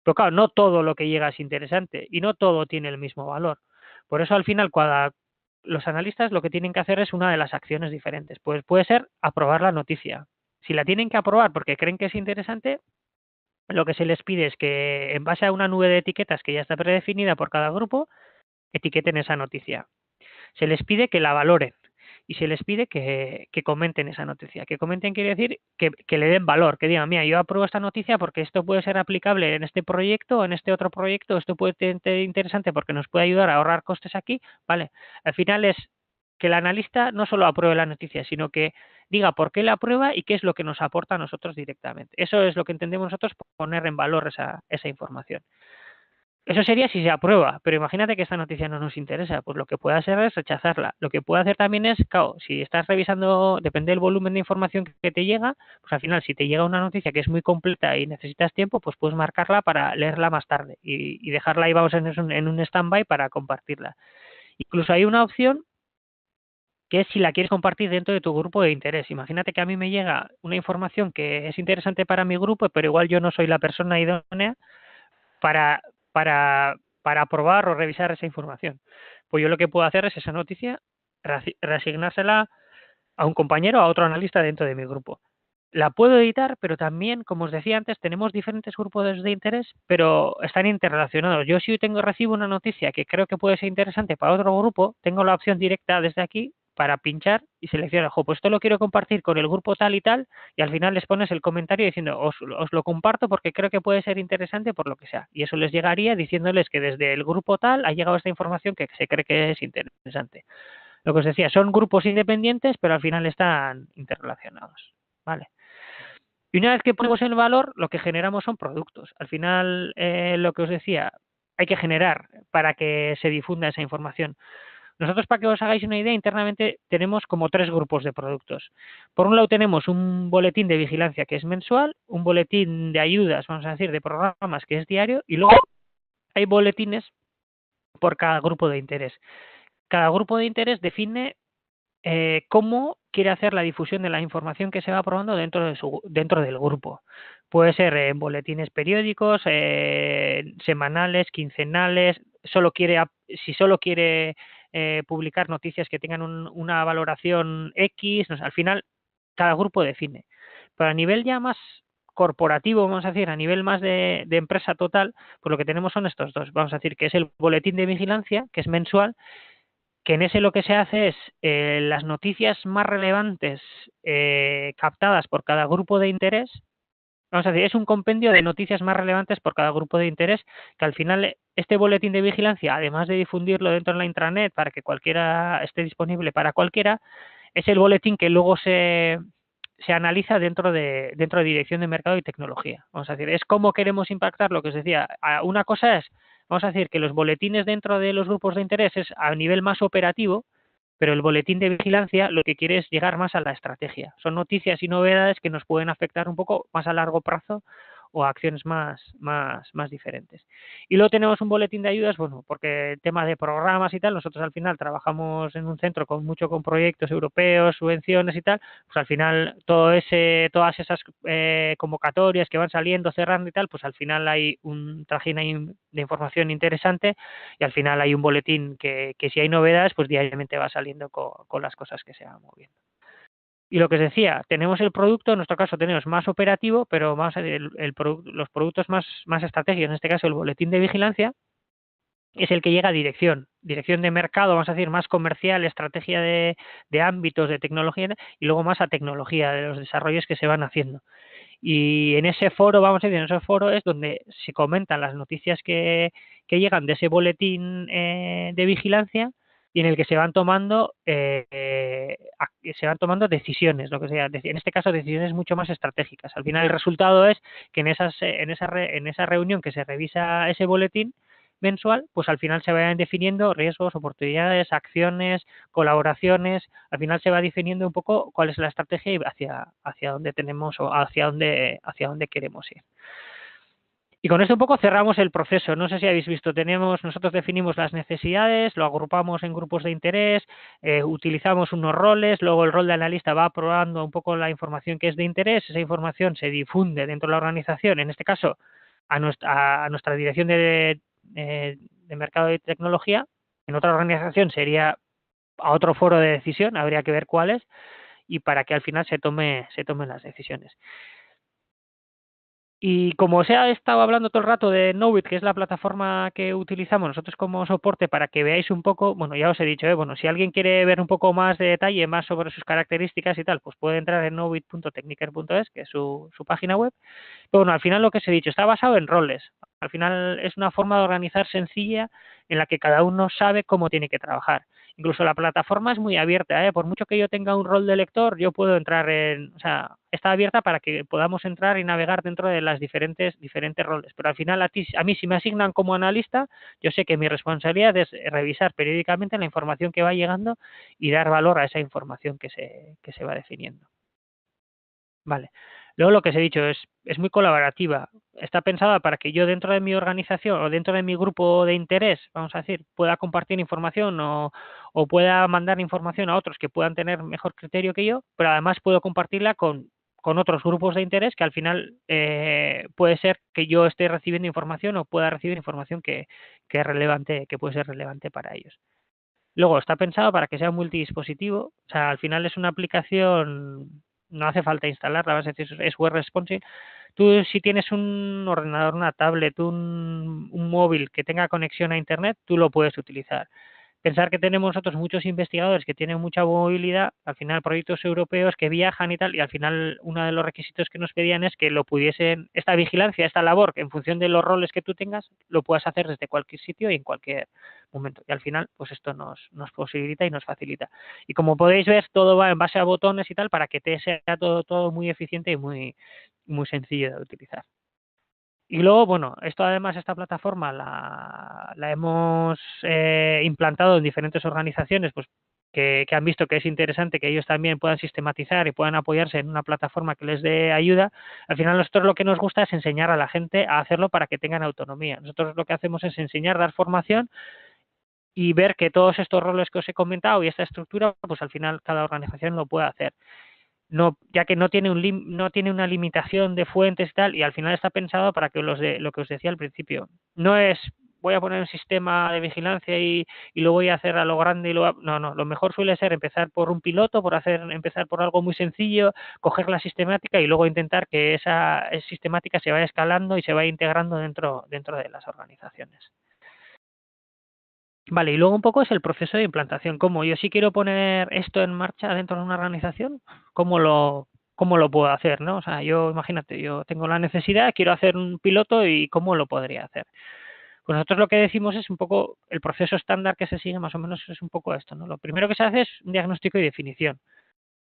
Pero claro, no todo lo que llega es interesante y no todo tiene el mismo valor. Por eso al final los analistas lo que tienen que hacer es una de las acciones diferentes. Pues puede ser aprobar la noticia. Si la tienen que aprobar porque creen que es interesante, lo que se les pide es que en base a una nube de etiquetas que ya está predefinida por cada grupo, etiqueten esa noticia. Se les pide que la valoren y se les pide que comenten esa noticia. Que comenten quiere decir que le den valor, que digan, mira, yo apruebo esta noticia porque esto puede ser aplicable en este proyecto o en este otro proyecto, esto puede ser interesante porque nos puede ayudar a ahorrar costes aquí, ¿vale? Al final es que el analista no solo apruebe la noticia, sino que diga por qué la aprueba y qué es lo que nos aporta a nosotros directamente. Eso es lo que entendemos nosotros por poner en valor esa información. Eso sería si se aprueba, pero imagínate que esta noticia no nos interesa, pues lo que puede hacer es rechazarla. Lo que puede hacer también es, claro, si estás revisando, depende del volumen de información que te llega, pues al final si te llega una noticia que es muy completa y necesitas tiempo, pues puedes marcarla para leerla más tarde y dejarla ahí, vamos, en un stand-by para compartirla. Incluso hay una opción que es si la quieres compartir dentro de tu grupo de interés. Imagínate que a mí me llega una información que es interesante para mi grupo, pero igual yo no soy la persona idónea para, para aprobar o revisar esa información. Pues yo lo que puedo hacer es esa noticia, reasignársela a un compañero o a otro analista dentro de mi grupo. La puedo editar, pero también, como os decía antes, tenemos diferentes grupos de interés, pero están interrelacionados. Yo si recibo una noticia que creo que puede ser interesante para otro grupo, tengo la opción directa desde aquí para pinchar y seleccionar, pues esto lo quiero compartir con el grupo tal y al final les pones el comentario diciendo, os lo comparto porque creo que puede ser interesante por lo que sea. Y eso les llegaría diciéndoles que desde el grupo tal ha llegado esta información que se cree que es interesante. Lo que os decía, son grupos independientes, pero al final están interrelacionados. ¿Vale? Y una vez que ponemos el valor, lo que generamos son productos. Al final, lo que os decía, hay que generar para que se difunda esa información. Nosotros, para que os hagáis una idea, internamente tenemos como 3 grupos de productos. Por un lado tenemos un boletín de vigilancia que es mensual, un boletín de ayudas, vamos a decir, de programas que es diario, y luego hay boletines por cada grupo de interés. Cada grupo de interés define cómo quiere hacer la difusión de la información que se va aprobando dentro del grupo. Puede ser en boletines periódicos, semanales, quincenales, si solo quiere publicar noticias que tengan una valoración X, al final cada grupo define. Pero a nivel ya más corporativo, vamos a decir, a nivel más de empresa total, pues lo que tenemos son estos dos. Vamos a decir que es el boletín de vigilancia, que es mensual, que en ese lo que se hace es las noticias más relevantes captadas por cada grupo de interés. Vamos a decir, es un compendio de noticias más relevantes por cada grupo de interés, que al final este boletín de vigilancia, además de difundirlo dentro de la intranet para que cualquiera esté disponible para cualquiera, es el boletín que luego se analiza dentro de Dirección de Mercado y Tecnología. Vamos a decir, es cómo queremos impactar lo que os decía. Una cosa es, vamos a decir, que los boletines dentro de los grupos de interés es a nivel más operativo, pero el boletín de vigilancia lo que quiere es llegar más a la estrategia. Son noticias y novedades que nos pueden afectar un poco más a largo plazo o a acciones más diferentes. Y luego tenemos un boletín de ayudas, bueno, porque el tema de programas y tal, nosotros al final trabajamos en un centro con proyectos europeos, subvenciones y tal, pues al final todas esas convocatorias que van saliendo, cerrando y tal, pues al final hay un trajín ahí de información interesante y al final hay un boletín que si hay novedades, pues diariamente va saliendo con las cosas que se van moviendo. Y lo que os decía, tenemos el producto, en nuestro caso tenemos más operativo, pero vamos a ver los productos más estratégicos, en este caso el boletín de vigilancia, es el que llega a dirección de mercado, vamos a decir, más comercial, estrategia de ámbitos, de tecnología, y luego más a tecnología, de los desarrollos que se van haciendo. Y en ese foro, vamos a decir, en ese foro es donde se comentan las noticias que llegan de ese boletín de vigilancia y en el que se van tomando decisiones, lo que sea, en este caso decisiones mucho más estratégicas. Al final el resultado es que en esa reunión que se revisa ese boletín mensual, pues al final se vayan definiendo riesgos, oportunidades, acciones, colaboraciones. Al final se va definiendo un poco cuál es la estrategia y hacia dónde tenemos o hacia dónde queremos ir. Y con esto un poco cerramos el proceso. No sé si habéis visto, nosotros definimos las necesidades, lo agrupamos en grupos de interés, utilizamos unos roles, luego el rol de analista va probando un poco la información que es de interés, esa información se difunde dentro de la organización, en este caso a nuestra dirección de mercado de tecnología, en otra organización sería a otro foro de decisión, habría que ver cuáles, y para que al final se tomen las decisiones. Y como os he estado hablando todo el rato de Knowit, que es la plataforma que utilizamos nosotros como soporte para que veáis un poco, bueno, ya os he dicho, bueno, si alguien quiere ver un poco más de detalle, más sobre sus características y tal, pues puede entrar en knowit.techniker.es, que es su página web. Pero bueno, al final lo que os he dicho, está basado en roles. Al final es una forma de organizar sencilla en la que cada uno sabe cómo tiene que trabajar. Incluso la plataforma es muy abierta, ¿eh? Por mucho que yo tenga un rol de lector, yo puedo entrar o sea, está abierta para que podamos entrar y navegar dentro de las diferentes roles. Pero al final a mí si me asignan como analista, yo sé que mi responsabilidad es revisar periódicamente la información que va llegando y dar valor a esa información que se va definiendo. Vale. Luego lo que os he dicho es muy colaborativa. Está pensada para que yo dentro de mi organización o dentro de mi grupo de interés, vamos a decir, pueda compartir información o pueda mandar información a otros que puedan tener mejor criterio que yo, pero además puedo compartirla con otros grupos de interés que al final puede ser que yo esté recibiendo información o pueda recibir información que es relevante, que puede ser relevante para ellos. Luego está pensado para que sea multidispositivo, o sea, al final es una aplicación, no hace falta instalarla, vas a decir, es web responsive. Tú si tienes un ordenador, una tablet, un móvil que tenga conexión a internet, tú lo puedes utilizar. Pensar que tenemos nosotros muchos investigadores que tienen mucha movilidad, al final proyectos europeos que viajan y tal, y al final uno de los requisitos que nos pedían es que lo pudiesen, esta vigilancia, esta labor, que en función de los roles que tú tengas, lo puedas hacer desde cualquier sitio y en cualquier momento. Y al final, pues esto nos posibilita y nos facilita. Y como podéis ver, todo va en base a botones y tal, para que te sea todo muy eficiente y muy sencillo de utilizar. Y luego, bueno, esta plataforma la hemos implantado en diferentes organizaciones, pues que han visto que es interesante que ellos también puedan sistematizar y puedan apoyarse en una plataforma que les dé ayuda. Al final, nosotros lo que nos gusta es enseñar a la gente a hacerlo para que tengan autonomía. Nosotros lo que hacemos es enseñar, dar formación y ver que todos estos roles que os he comentado y esta estructura, pues al final cada organización lo puede hacer, no, ya que no tiene no tiene una limitación de fuentes y tal, y al final está pensado para que lo que os decía al principio. No es voy a poner un sistema de vigilancia y lo voy a hacer a lo grande no, lo mejor suele ser empezar por un piloto, empezar por algo muy sencillo, coger la sistemática y luego intentar que esa sistemática se vaya escalando y se vaya integrando dentro de las organizaciones. Vale, y luego un poco es el proceso de implantación. Como yo sí quiero poner esto en marcha dentro de una organización, ¿cómo cómo lo puedo hacer, ¿no? O sea, yo, imagínate, yo tengo la necesidad, quiero hacer un piloto y ¿cómo lo podría hacer? Pues nosotros lo que decimos es un poco, el proceso estándar que se sigue más o menos es un poco esto, ¿no? Lo primero que se hace es un diagnóstico y definición.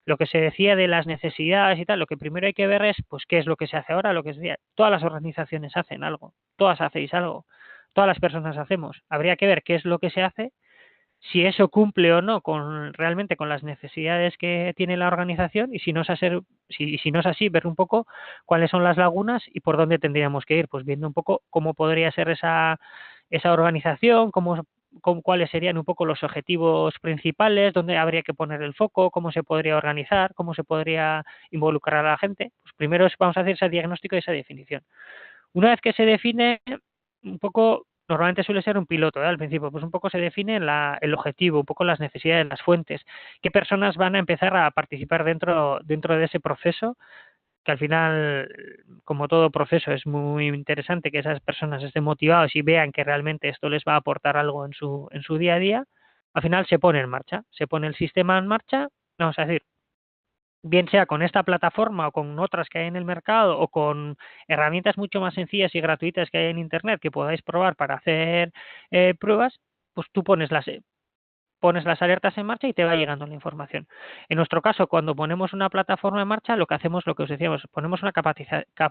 Lo que se decía de las necesidades y tal, lo que primero hay que ver es, pues, qué es lo que se hace ahora, lo que se decía. Todas las organizaciones hacen algo, todas hacéis algo, todas las personas hacemos. Habría que ver qué es lo que se hace, si eso cumple o no realmente con las necesidades que tiene la organización y si no es si no es así, ver un poco cuáles son las lagunas y por dónde tendríamos que ir, pues viendo un poco cómo podría ser esa organización, cuáles serían un poco los objetivos principales, dónde habría que poner el foco, cómo se podría organizar, cómo se podría involucrar a la gente. Pues primero vamos a hacer ese diagnóstico y esa definición. Una vez que se define, un poco, normalmente suele ser un piloto, al principio, pues un poco se define el objetivo, un poco las necesidades, las fuentes, qué personas van a empezar a participar dentro de ese proceso que al final, como todo proceso, es muy interesante que esas personas estén motivadas y vean que realmente esto les va a aportar algo en su día a día, al final se pone en marcha, se pone el sistema en marcha, vamos a decir, bien sea con esta plataforma o con otras que hay en el mercado o con herramientas mucho más sencillas y gratuitas que hay en Internet que podáis probar para hacer pruebas, pues tú pones las alertas en marcha y te va llegando la información. En nuestro caso, cuando ponemos una plataforma en marcha, lo que hacemos, lo que os decíamos, ponemos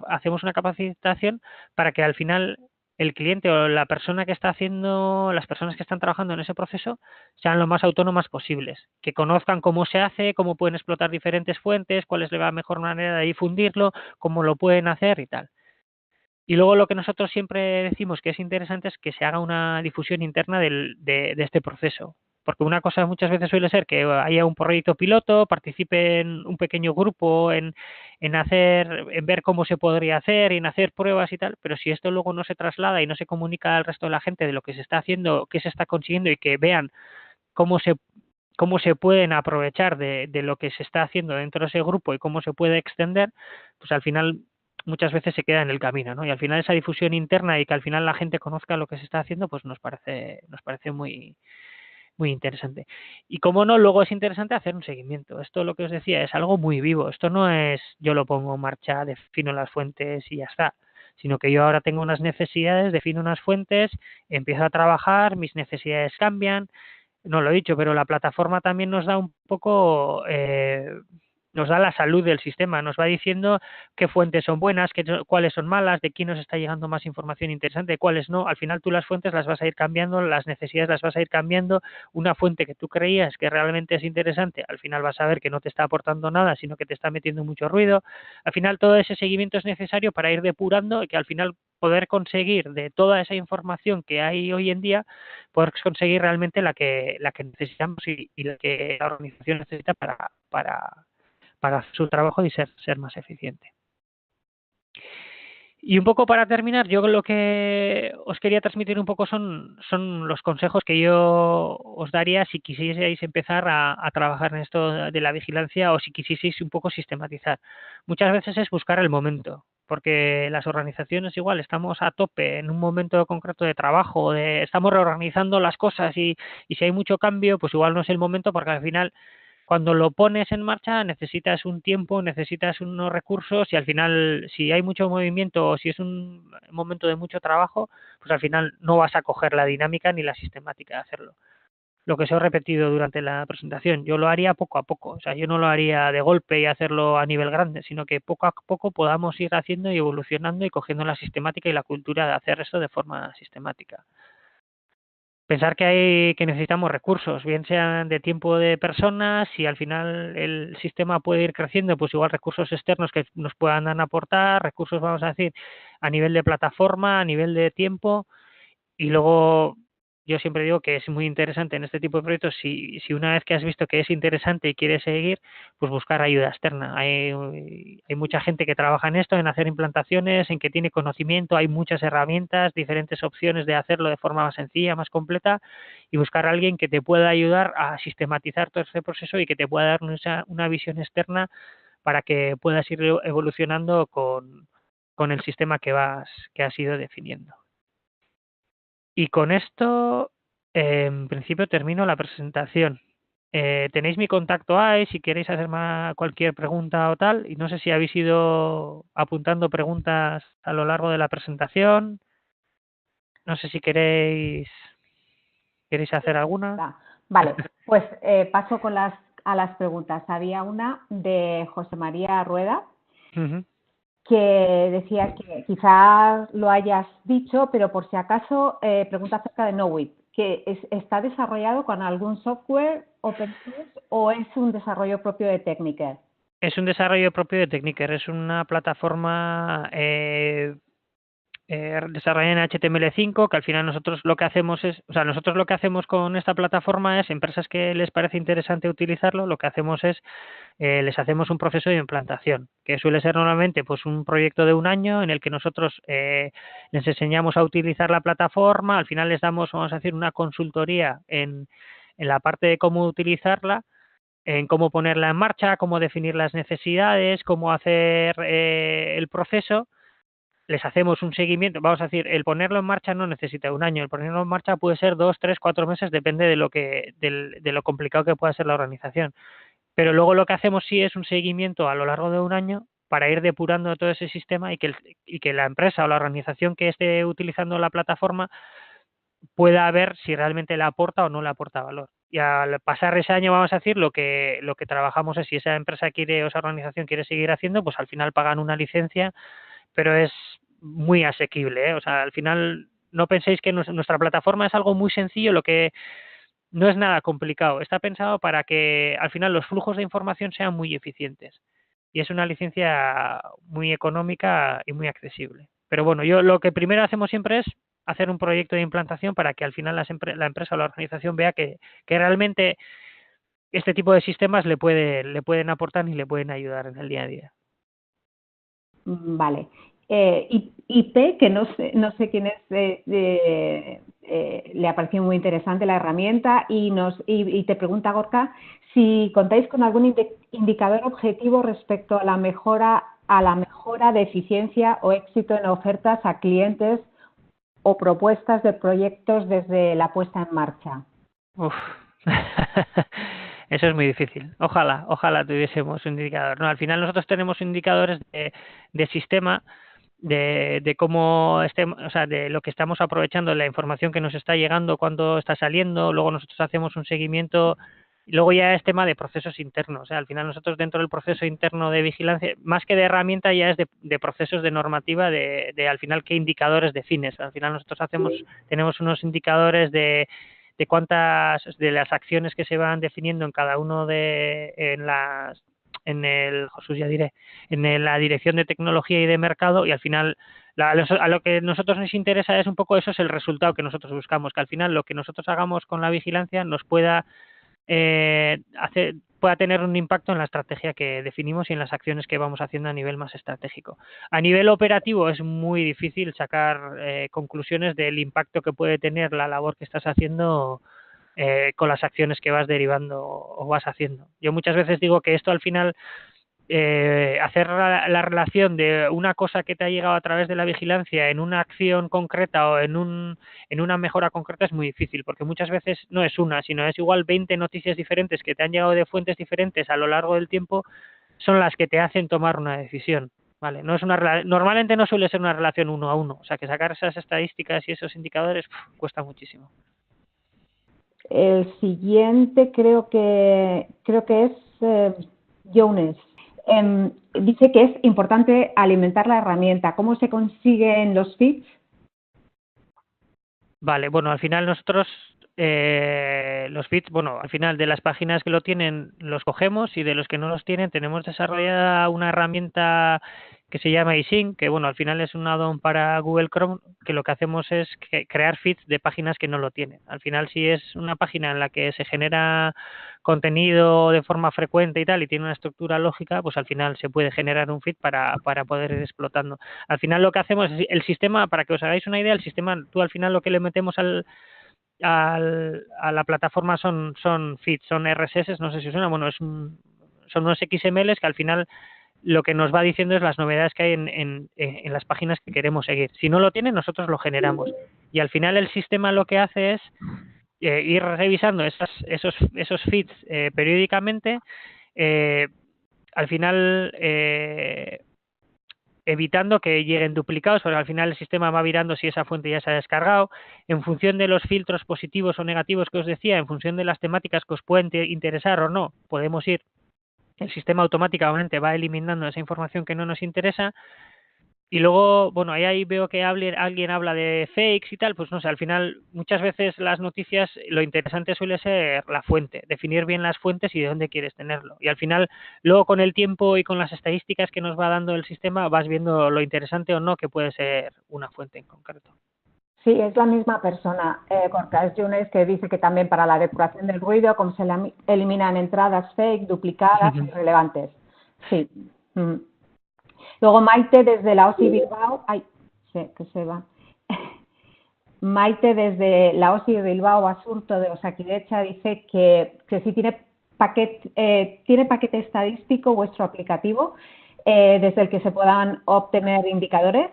hacemos una capacitación para que al final el cliente o la persona que está haciendo, las personas que están trabajando en ese proceso, sean lo más autónomas posibles, que conozcan cómo se hace, cómo pueden explotar diferentes fuentes, cuál es la mejor manera de difundirlo, cómo lo pueden hacer y tal. Y luego lo que nosotros siempre decimos que es interesante es que se haga una difusión interna de este proceso. Porque una cosa muchas veces suele ser que haya un proyecto piloto, participe en un pequeño grupo en ver cómo se podría hacer y en hacer pruebas y tal, pero si esto luego no se traslada y no se comunica al resto de la gente de lo que se está haciendo, qué se está consiguiendo y que vean cómo se cómo se pueden aprovechar de lo que se está haciendo dentro de ese grupo y cómo se puede extender, pues al final muchas veces se queda en el camino, ¿no? Y al final esa difusión interna y que al final la gente conozca lo que se está haciendo, pues nos parece muy interesante. Y como no, luego es interesante hacer un seguimiento. Esto lo que os decía es algo muy vivo. Esto no es yo lo pongo en marcha, defino las fuentes y ya está, sino que yo ahora tengo unas necesidades, defino unas fuentes, empiezo a trabajar, mis necesidades cambian, no lo he dicho, pero la plataforma también nos da un poco, nos da la salud del sistema, nos va diciendo qué fuentes son buenas, cuáles son malas, de quién nos está llegando más información interesante, cuáles no. Al final tú las fuentes las vas a ir cambiando, las necesidades las vas a ir cambiando. Una fuente que tú creías que realmente es interesante, al final vas a ver que no te está aportando nada, sino que te está metiendo mucho ruido. Al final todo ese seguimiento es necesario para ir depurando y que al final poder conseguir de toda esa información que hay hoy en día, poder conseguir realmente la que necesitamos y la que la organización necesita para hacer su trabajo y ser más eficiente. Y un poco para terminar, yo lo que os quería transmitir un poco son los consejos que yo os daría si quisieseis empezar a trabajar en esto de la vigilancia o si quisieseis un poco sistematizar. Muchas veces es buscar el momento, porque las organizaciones igual estamos a tope en un momento concreto de trabajo, estamos reorganizando las cosas y si hay mucho cambio, pues igual no es el momento porque al final cuando lo pones en marcha necesitas un tiempo, necesitas unos recursos y al final si hay mucho movimiento o si es un momento de mucho trabajo, pues al final no vas a coger la dinámica ni la sistemática de hacerlo. Lo que os he repetido durante la presentación, yo lo haría poco a poco, o sea, yo no lo haría de golpe y hacerlo a nivel grande, sino que poco a poco podamos ir haciendo y evolucionando y cogiendo la sistemática y la cultura de hacer esto de forma sistemática. Pensar que necesitamos recursos, bien sean de tiempo de personas, si al final el sistema puede ir creciendo, pues igual recursos externos que nos puedan aportar, recursos, vamos a decir, a nivel de plataforma, a nivel de tiempo, y luego yo siempre digo que es muy interesante en este tipo de proyectos, si una vez que has visto que es interesante y quieres seguir, pues buscar ayuda externa. Hay mucha gente que trabaja en esto, en hacer implantaciones, en que tiene conocimiento, hay muchas herramientas, diferentes opciones de hacerlo de forma más sencilla, más completa, y buscar a alguien que te pueda ayudar a sistematizar todo este proceso y que te pueda dar una visión externa para que puedas ir evolucionando con el sistema que has ido definiendo. Y con esto, en principio, termino la presentación. Tenéis mi contacto ahí si queréis hacer cualquier pregunta o tal. Y no sé si habéis ido apuntando preguntas a lo largo de la presentación. No sé si queréis hacer alguna. Vale, pues paso a las preguntas. Había una de José María Rueda que decía que quizás lo hayas dicho, pero por si acaso pregunta acerca de Knowit, que ¿está desarrollado con algún software open source o es un desarrollo propio de Techniker? Es un desarrollo propio de Techniker, es una plataforma desarrollada en HTML5, que al final nosotros lo que hacemos es, o sea, nosotros lo que hacemos con esta plataforma es, empresas que les parece interesante utilizarlo, lo que hacemos es, les hacemos un proceso de implantación, que suele ser normalmente pues un proyecto de un año en el que nosotros les enseñamos a utilizar la plataforma, al final les damos, vamos a decir, una consultoría en la parte de cómo utilizarla, en cómo ponerla en marcha, cómo definir las necesidades, cómo hacer el proceso. Les hacemos un seguimiento. Vamos a decir, el ponerlo en marcha no necesita un año, el ponerlo en marcha puede ser 2, 3, 4 meses, depende de de lo complicado que pueda ser la organización. Pero luego lo que hacemos sí es un seguimiento a lo largo de un año para ir depurando todo ese sistema y que la empresa o la organización que esté utilizando la plataforma pueda ver si realmente le aporta o no le aporta valor. Y al pasar ese año, vamos a decir, lo que trabajamos es si esa empresa quiere o esa organización quiere seguir haciendo, pues al final pagan una licencia, pero es muy asequible, ¿eh? O sea, al final no penséis que nuestra plataforma es algo muy sencillo, lo que no es nada complicado. Está pensado para que al final los flujos de información sean muy eficientes. Y es una licencia muy económica y muy accesible. Pero bueno, yo lo que primero hacemos siempre es hacer un proyecto de implantación para que al final la empresa o la organización vea que realmente este tipo de sistemas le pueden aportar y le pueden ayudar en el día a día. Vale. IP, que no sé quién es, le ha parecido muy interesante la herramienta y te pregunta, Gorka, si contáis con algún indicador objetivo respecto a la mejora de eficiencia o éxito en ofertas a clientes o propuestas de proyectos desde la puesta en marcha. Uf. Eso es muy difícil. Ojalá tuviésemos un indicador. No, al final nosotros tenemos indicadores de sistema, de cómo estemos, o sea, de lo que estamos aprovechando, la información que nos está llegando, cuándo está saliendo. Luego nosotros hacemos un seguimiento. Y luego ya es tema de procesos internos. O sea, al final nosotros dentro del proceso interno de vigilancia, más que de herramienta, ya es de procesos de normativa, de al final qué indicadores defines. Al final nosotros tenemos unos indicadores de cuántas de las acciones que se van definiendo en cada uno en la dirección de tecnología y de mercado, y al final a lo que nosotros nos interesa es un poco eso, es el resultado que nosotros buscamos, que al final lo que nosotros hagamos con la vigilancia nos pueda pueda tener un impacto en la estrategia que definimos y en las acciones que vamos haciendo a nivel más estratégico. A nivel operativo es muy difícil sacar conclusiones del impacto que puede tener la labor que estás haciendo con las acciones que vas derivando o vas haciendo. Yo muchas veces digo que esto al final hacer la relación de una cosa que te ha llegado a través de la vigilancia en una acción concreta o en una mejora concreta es muy difícil, porque muchas veces no es una, sino es igual 20 noticias diferentes que te han llegado de fuentes diferentes a lo largo del tiempo, son las que te hacen tomar una decisión. Vale, no es normalmente no suele ser una relación uno a uno, o sea que sacar esas estadísticas y esos indicadores cuesta muchísimo. El siguiente creo que es Jones. Dice que es importante alimentar la herramienta. ¿Cómo se consiguen los feeds? Vale, bueno, al final nosotros los feeds, bueno, al final de las páginas que lo tienen los cogemos y de los que no los tienen tenemos desarrollada una herramienta que se llama eSync, que bueno, al final es un add-on para Google Chrome, que lo que hacemos es crear feeds de páginas que no lo tienen. Al final, si es una página en la que se genera contenido de forma frecuente y tal, y tiene una estructura lógica, pues al final se puede generar un feed para poder ir explotando. Al final lo que hacemos es el sistema, para que os hagáis una idea, el sistema, tú al final lo que le metemos a la plataforma son feeds, son RSS, no sé si os suena, bueno, son unos XMLs que al final lo que nos va diciendo es las novedades que hay en las páginas que queremos seguir. Si no lo tienen, nosotros lo generamos. Y al final el sistema lo que hace es ir revisando esos feeds periódicamente, al final evitando que lleguen duplicados, porque al final el sistema va virando si esa fuente ya se ha descargado, en función de los filtros positivos o negativos que os decía, en función de las temáticas que os pueden interesar o no, podemos ir, el sistema automáticamente va eliminando esa información que no nos interesa. Y luego, bueno, ahí veo que alguien habla de fakes y tal, pues no sé, al final muchas veces las noticias, lo interesante suele ser la fuente, definir bien las fuentes y de dónde quieres tenerlo. Y al final, luego con el tiempo y con las estadísticas que nos va dando el sistema, vas viendo lo interesante o no que puede ser una fuente en concreto. Sí, es la misma persona, Gorka, es Yunes, que dice que también para la depuración del ruido, como se eliminan entradas fake, duplicadas, irrelevantes. Sí. Luego Maite desde la OSI Bilbao, que se va. Maite desde la OSI Bilbao Basurto de Osakidetza dice que sí tiene ¿tiene paquete estadístico vuestro aplicativo desde el que se puedan obtener indicadores?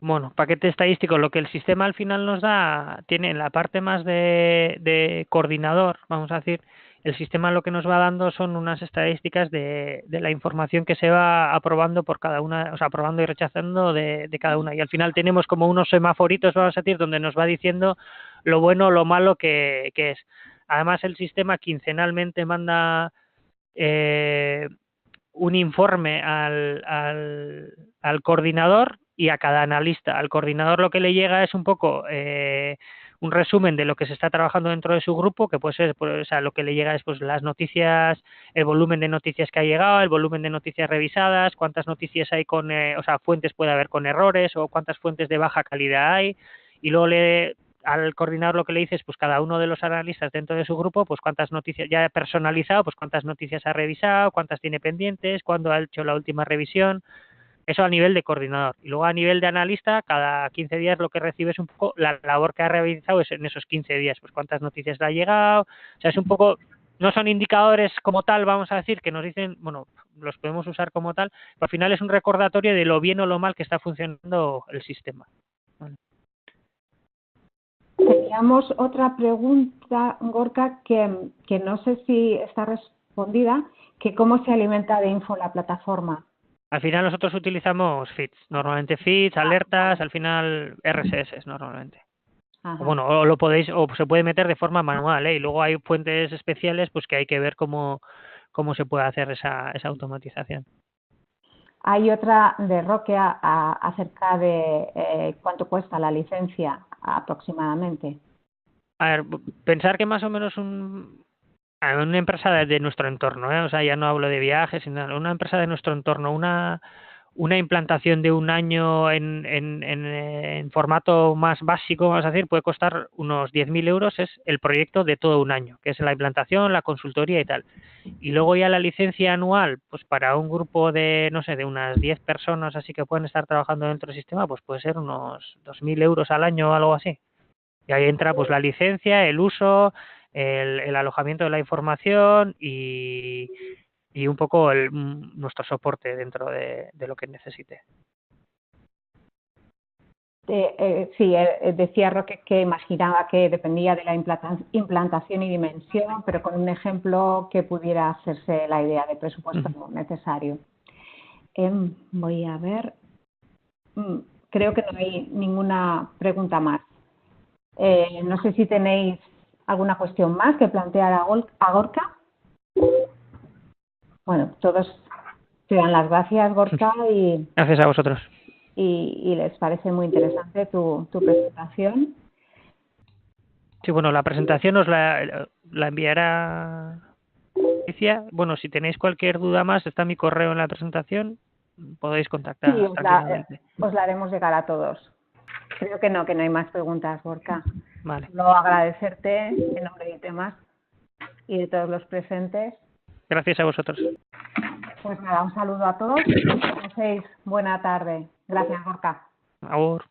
Bueno, paquete estadístico, lo que el sistema al final nos da, tiene en la parte más de coordinador, vamos a decir, el sistema lo que nos va dando son unas estadísticas de la información que se va aprobando por cada una, o sea, aprobando y rechazando de cada una. Y al final tenemos como unos semaforitos, vamos a decir, donde nos va diciendo lo bueno o lo malo que es. Además, el sistema quincenalmente manda un informe al coordinador y a cada analista. Al coordinador lo que le llega es un poco un resumen de lo que se está trabajando dentro de su grupo, que puede ser, pues, o sea, lo que le llega es pues las noticias, el volumen de noticias que ha llegado, el volumen de noticias revisadas, cuántas noticias hay con, o sea, fuentes puede haber con errores o cuántas fuentes de baja calidad hay, y luego al coordinador lo que le dice es pues cada uno de los analistas dentro de su grupo, pues cuántas noticias ya personalizado, pues cuántas noticias ha revisado, cuántas tiene pendientes, cuándo ha hecho la última revisión. Eso a nivel de coordinador. Y luego a nivel de analista, cada 15 días lo que recibe es un poco la labor que ha realizado es en esos 15 días, pues cuántas noticias le ha llegado. O sea, es un poco, no son indicadores como tal, vamos a decir, que nos dicen, bueno, los podemos usar como tal, pero al final es un recordatorio de lo bien o lo mal que está funcionando el sistema. Bueno. Teníamos otra pregunta, Gorka, que no sé si está respondida, que cómo se alimenta de info la plataforma. Al final nosotros utilizamos feeds, normalmente feeds, alertas, al final RSS normalmente. Ajá. O bueno, o lo podéis, o se puede meter de forma manual, y luego hay fuentes especiales pues que hay que ver cómo se puede hacer esa automatización. Hay otra de Roque acerca de cuánto cuesta la licencia aproximadamente. A ver, pensar que más o menos una empresa de nuestro entorno, o sea, ya no hablo de viajes, sino una empresa de nuestro entorno, una implantación de un año en formato más básico, vamos a decir, puede costar unos 10.000 euros, es el proyecto de todo un año, que es la implantación, la consultoría y tal. Y luego ya la licencia anual, pues para un grupo de, no sé, de unas 10 personas así que pueden estar trabajando dentro del sistema, pues puede ser unos 2.000 euros al año o algo así. Y ahí entra pues la licencia, el uso, el alojamiento de la información y un poco nuestro soporte dentro de lo que necesite. Sí, decía Roque que imaginaba que dependía de la implantación y dimensión, pero con un ejemplo que pudiera hacerse la idea de presupuesto necesario. Voy a ver. Creo que no hay ninguna pregunta más. No sé si tenéis alguna cuestión más que plantear a Gorka. Bueno, todos te dan las gracias, Gorka, y gracias a vosotros. Y les parece muy interesante tu presentación. Sí, bueno, la presentación os la enviará Alicia. Bueno, si tenéis cualquier duda más, está mi correo en la presentación, podéis contactar. Sí, os la haremos llegar a todos. Creo que no hay más preguntas, Gorka. Vale. Solo agradecerte en nombre de temas y de todos los presentes. Gracias a vosotros. Pues nada, un saludo a todos y que paséis buena tarde. Gracias, Gorka. Agur.